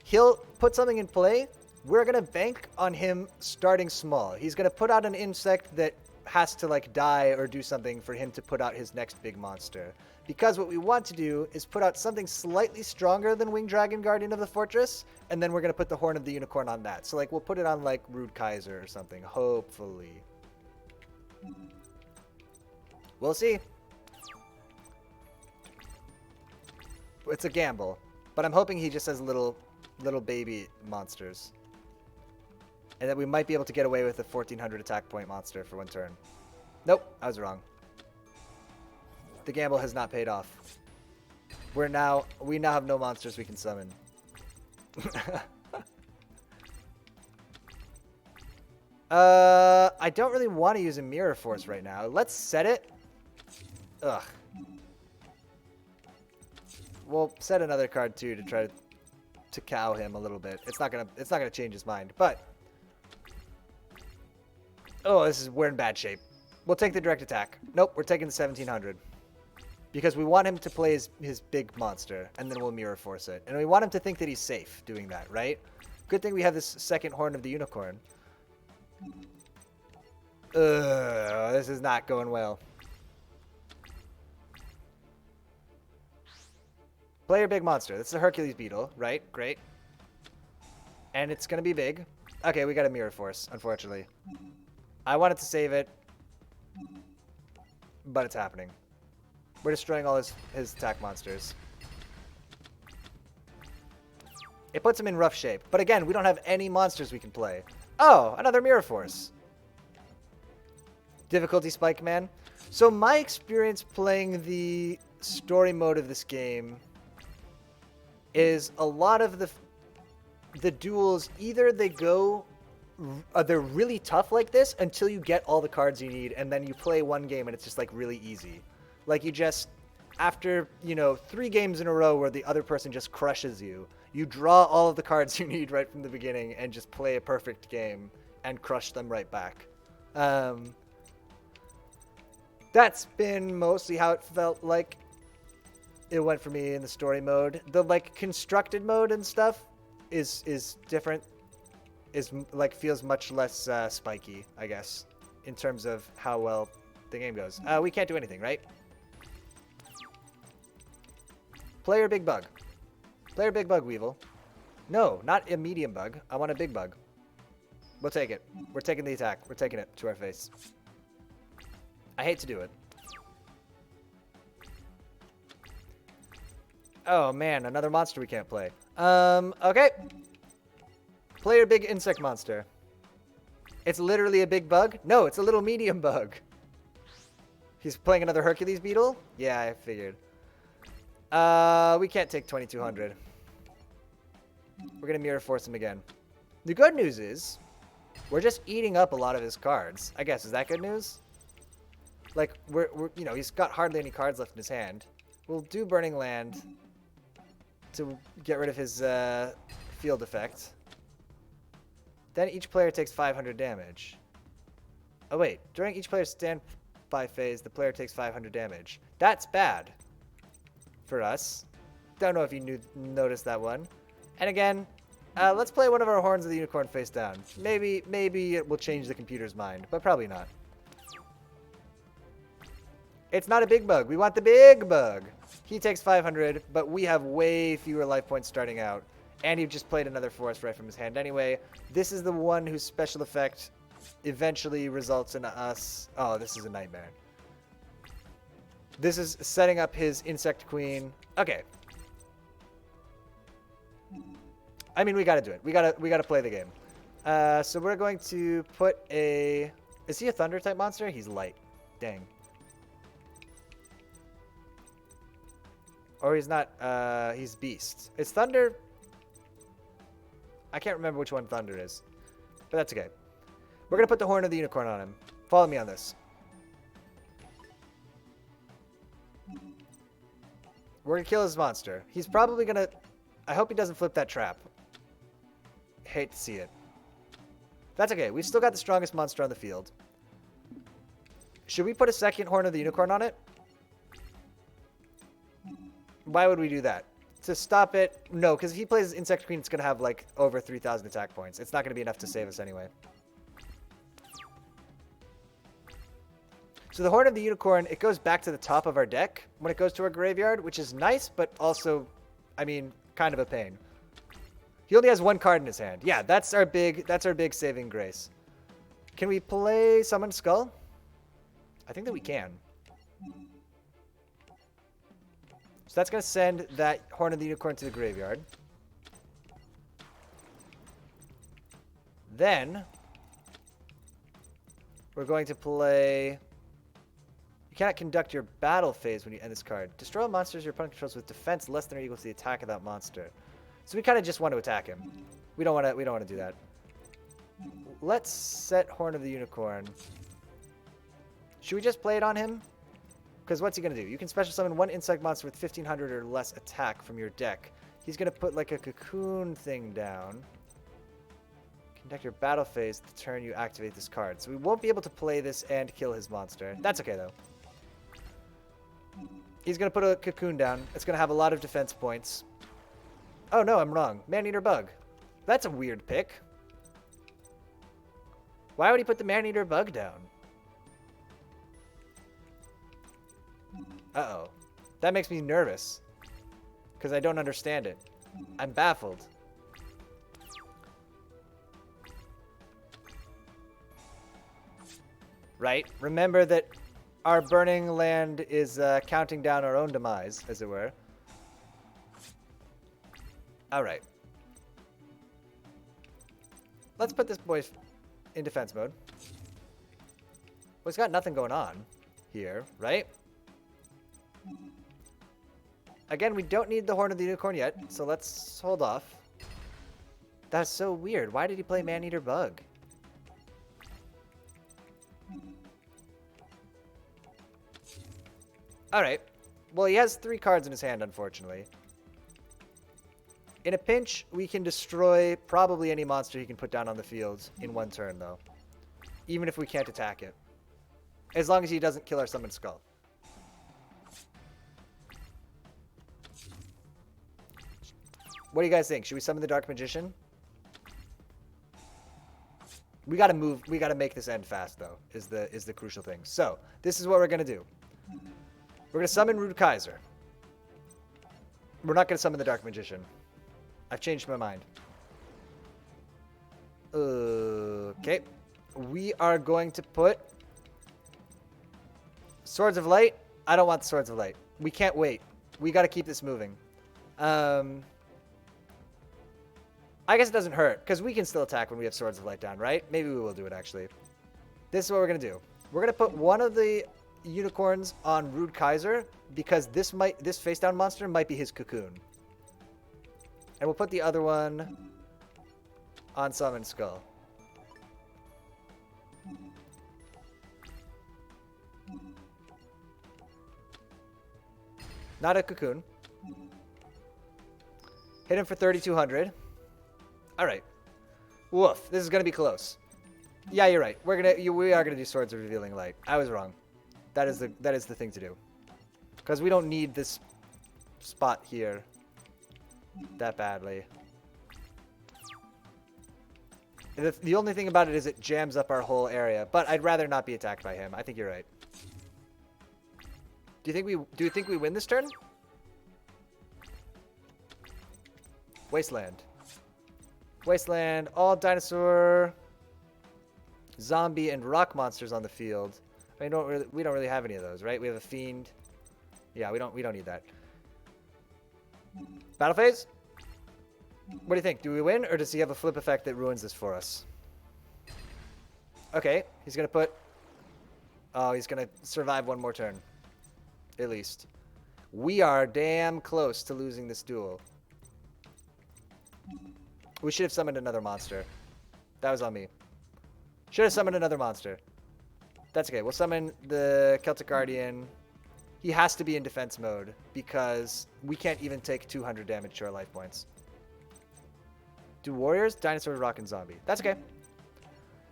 He'll put something in play. We're going to bank on him starting small. He's going to put out an insect that has to, like, die or do something for him to put out his next big monster. Because what we want to do is put out something slightly stronger than Winged Dragon Guardian of the Fortress, and then we're going to put the Horn of the Unicorn on that. So, like, we'll put it on, like, Rude Kaiser or something, hopefully. We'll see. It's a gamble, but I'm hoping he just has little baby monsters. And that we might be able to get away with a 1400 attack point monster for one turn. Nope, I was wrong. The gamble has not paid off. We now have no monsters we can summon. I don't really want to use a Mirror Force right now. Let's set it. Ugh. We'll set another card too to try to cow him a little bit. It's not gonna change his mind, but oh, we're in bad shape. We'll take the direct attack. Nope, we're taking the 1700 because we want him to play his big monster, and then we'll Mirror Force it, and we want him to think that he's safe doing that, right? Good thing we have this second Horn of the Unicorn. Ugh, this is not going well. Play your big monster. That's the Hercules Beetle, right? Great. And it's going to be big. Okay, we got a Mirror Force, unfortunately. I wanted to save it, but it's happening. We're destroying all his attack monsters. It puts him in rough shape. But again, we don't have any monsters we can play. Oh, another Mirror Force. Difficulty spike, man. So my experience playing the story mode of this game is a lot of the duels, either they're really tough like this until you get all the cards you need, and then you play one game and it's just like really easy. Like you just, after, 3 games in a row where the other person just crushes you, you draw all of the cards you need right from the beginning and just play a perfect game and crush them right back. That's been mostly how it felt like it went for me in the story mode. The like constructed mode and stuff is different. Feels much less spiky, I guess, in terms of how well the game goes. We can't do anything, right? Player big bug. Player big bug, Weevil. No, not a medium bug. I want a big bug. We'll take it. We're taking the attack. We're taking it to our face. I hate to do it. Oh man, another monster we can't play. Okay. Play your big insect monster. It's literally a big bug? No, it's a little medium bug. He's playing another Hercules Beetle? Yeah, I figured. We can't take 2200. We're gonna Mirror Force him again. The good news is, we're just eating up a lot of his cards. I guess, is that good news? Like, he's got hardly any cards left in his hand. We'll do Burning Land to get rid of his field effect. Then each player takes 500 damage. Oh wait, during each player's standby phase, the player takes 500 damage. That's bad for us. Don't know if you noticed that one. And again, let's play one of our Horns of the Unicorn face down. Maybe it will change the computer's mind, but probably not. It's not a big bug. We want the big bug. He takes 500, but we have way fewer life points starting out. And he just played another Forest right from his hand anyway. This is the one whose special effect eventually results in us... Oh, this is a nightmare. This is setting up his Insect Queen. Okay. I mean, we gotta do it. We gotta play the game. So we're going to put a... Is he a Thunder type monster? He's light. Dang. Or he's not. He's Beast. Is Thunder... I can't remember which one Thunder is. But that's okay. We're going to put the Horn of the Unicorn on him. Follow me on this. We're going to kill his monster. He's probably going to... I hope he doesn't flip that trap. Hate to see it. That's okay. We've still got the strongest monster on the field. Should we put a second Horn of the Unicorn on it? Why would we do that? To stop it? No, because if he plays Insect Queen, it's going to have like over 3,000 attack points. It's not going to be enough to save us anyway. So the Horn of the Unicorn, it goes back to the top of our deck when it goes to our graveyard, which is nice, but also, I mean, kind of a pain. He only has one card in his hand. Yeah, that's our big saving grace. Can we play Summon Skull? I think that we can. So that's going to send that Horn of the Unicorn to the graveyard. Then we're going to play... You cannot conduct your battle phase when you end this card. Destroy monsters your opponent controls with defense less than or equal to the attack of that monster. So we kind of just want to attack him. We don't want to do that. Let's set Horn of the Unicorn. Should we just play it on him? Because what's he going to do? You can special summon one insect monster with 1,500 or less attack from your deck. He's going to put like a cocoon thing down. Conduct your battle phase the turn you activate this card. So we won't be able to play this and kill his monster. That's okay, though. He's going to put a cocoon down. It's going to have a lot of defense points. Oh, no, I'm wrong. Man-Eater Bug. That's a weird pick. Why would he put the Man-Eater Bug down? Uh-oh. That makes me nervous. Because I don't understand it. I'm baffled. Right? Remember that our burning land is counting down our own demise, as it were. Alright. Let's put this boy in defense mode. Well, he's got nothing going on here, right? Again, we don't need the Horn of the Unicorn yet, so let's hold off. That's so weird. Why did he play Man-Eater Bug? Alright. Well, he has 3 cards in his hand, unfortunately. In a pinch, we can destroy probably any monster he can put down on the field in one turn, though. Even if we can't attack it. As long as he doesn't kill our Summoned Skull. What do you guys think? Should we summon the Dark Magician? We gotta move. We gotta make this end fast, though. Is the crucial thing. So this is what we're gonna do. We're gonna summon Rude Kaiser. We're not gonna summon the Dark Magician. I've changed my mind. Okay. We are going to put Swords of Light. I don't want the Swords of Light. We can't wait. We gotta keep this moving. I guess it doesn't hurt, because we can still attack when we have Swords of Light down, right? Maybe we will do it, actually. This is what we're going to do. We're going to put one of the unicorns on Rude Kaiser, because this face-down monster might be his cocoon. And we'll put the other one on Summoned Skull. Not a cocoon. Hit him for 3,200. All right. Woof. This is going to be close. Yeah, you're right. We are going to do Swords of Revealing Light. I was wrong. That is the thing to do. Because we don't need this spot here that badly. The only thing about it is it jams up our whole area, but I'd rather not be attacked by him. I think you're right. Do you think we win this turn? Wasteland. Wasteland. All dinosaur, zombie, and rock monsters on the field. We don't really have any of those, right? We have a fiend. Yeah, we don't need that. Battle phase? What do you think? Do we win, or does he have a flip effect that ruins this for us? Okay, he's gonna put... Oh, he's gonna survive one more turn. At least. We are damn close to losing this duel. We should have summoned another monster. That was on me. Should have summoned another monster. That's okay. We'll summon the Celtic Guardian. He has to be in defense mode because we can't even take 200 damage to our life points. Do warriors, dinosaur, rock, and zombie. That's okay.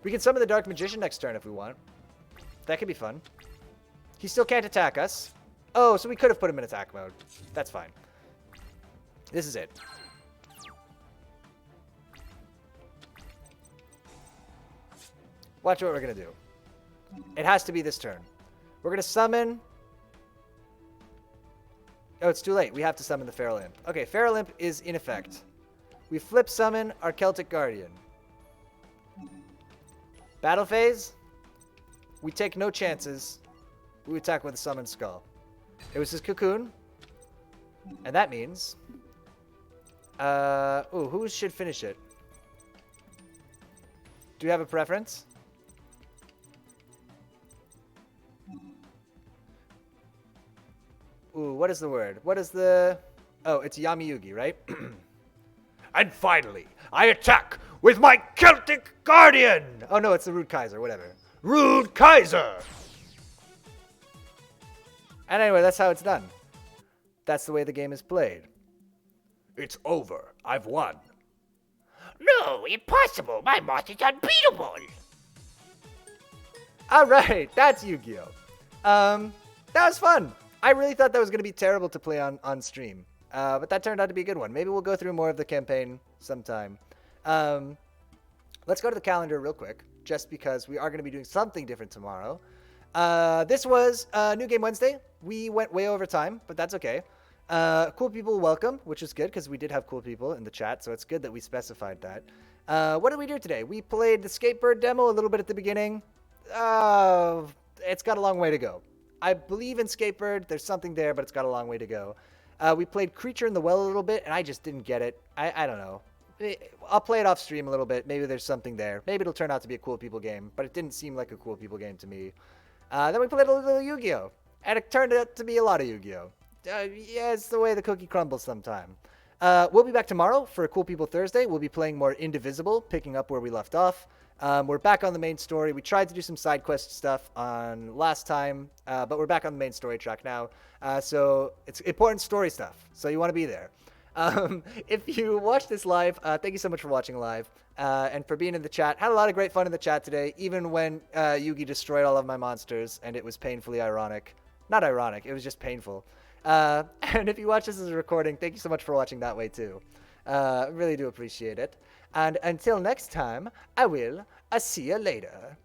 We can summon the Dark Magician next turn if we want. That could be fun. He still can't attack us. Oh, so we could have put him in attack mode. That's fine. This is it. Watch what we're going to do. It has to be this turn. We're going to summon... Oh, it's too late. We have to summon the Feral Imp. Okay, Feral Imp is in effect. We flip summon our Celtic Guardian. Battle phase. We take no chances. We attack with a Summoned Skull. It was his Cocoon. And that means... Ooh, who should finish it? Do you have a preference? Ooh, what is the word? What is the... Oh, it's Yami-Yugi, right? And finally, I attack with my Celtic Guardian! Oh, no, it's the Rude Kaiser, whatever. Rude Kaiser! And anyway, that's how it's done. That's the way the game is played. It's over. I've won. No, impossible. My monster's unbeatable. All right, that's Yu-Gi-Oh! That was fun. I really thought that was going to be terrible to play on stream. But that turned out to be a good one. Maybe we'll go through more of the campaign sometime. Let's go to the calendar real quick, just because we are going to be doing something different tomorrow. This was New Game Wednesday. We went way over time, but that's okay. Cool people welcome, which is good because we did have cool people in the chat, so it's good that we specified that. What did we do today? We played the Skatebird demo a little bit at the beginning. It's got a long way to go. I believe in Skatebird. There's something there, but it's got a long way to go. We played Creature in the Well a little bit, and I just didn't get it. I don't know. I'll play it off stream a little bit. Maybe there's something there. Maybe it'll turn out to be a cool people game, but it didn't seem like a cool people game to me. Then we played a little Yu-Gi-Oh! And it turned out to be a lot of Yu-Gi-Oh! Yeah, it's the way the cookie crumbles sometime. We'll be back tomorrow for a Cool People Thursday. We'll be playing more Indivisible, picking up where we left off. We're back on the main story. We tried to do some side quest stuff on last time, but we're back on the main story track now. So it's important story stuff, so you want to be there. If you watch this live, thank you so much for watching live and for being in the chat. Had a lot of great fun in the chat today, even when Yugi destroyed all of my monsters, and it was painfully ironic. Not ironic, it was just painful. And if you watch this as a recording, thank you so much for watching that way too. Really do appreciate it. And until next time, I will see you later.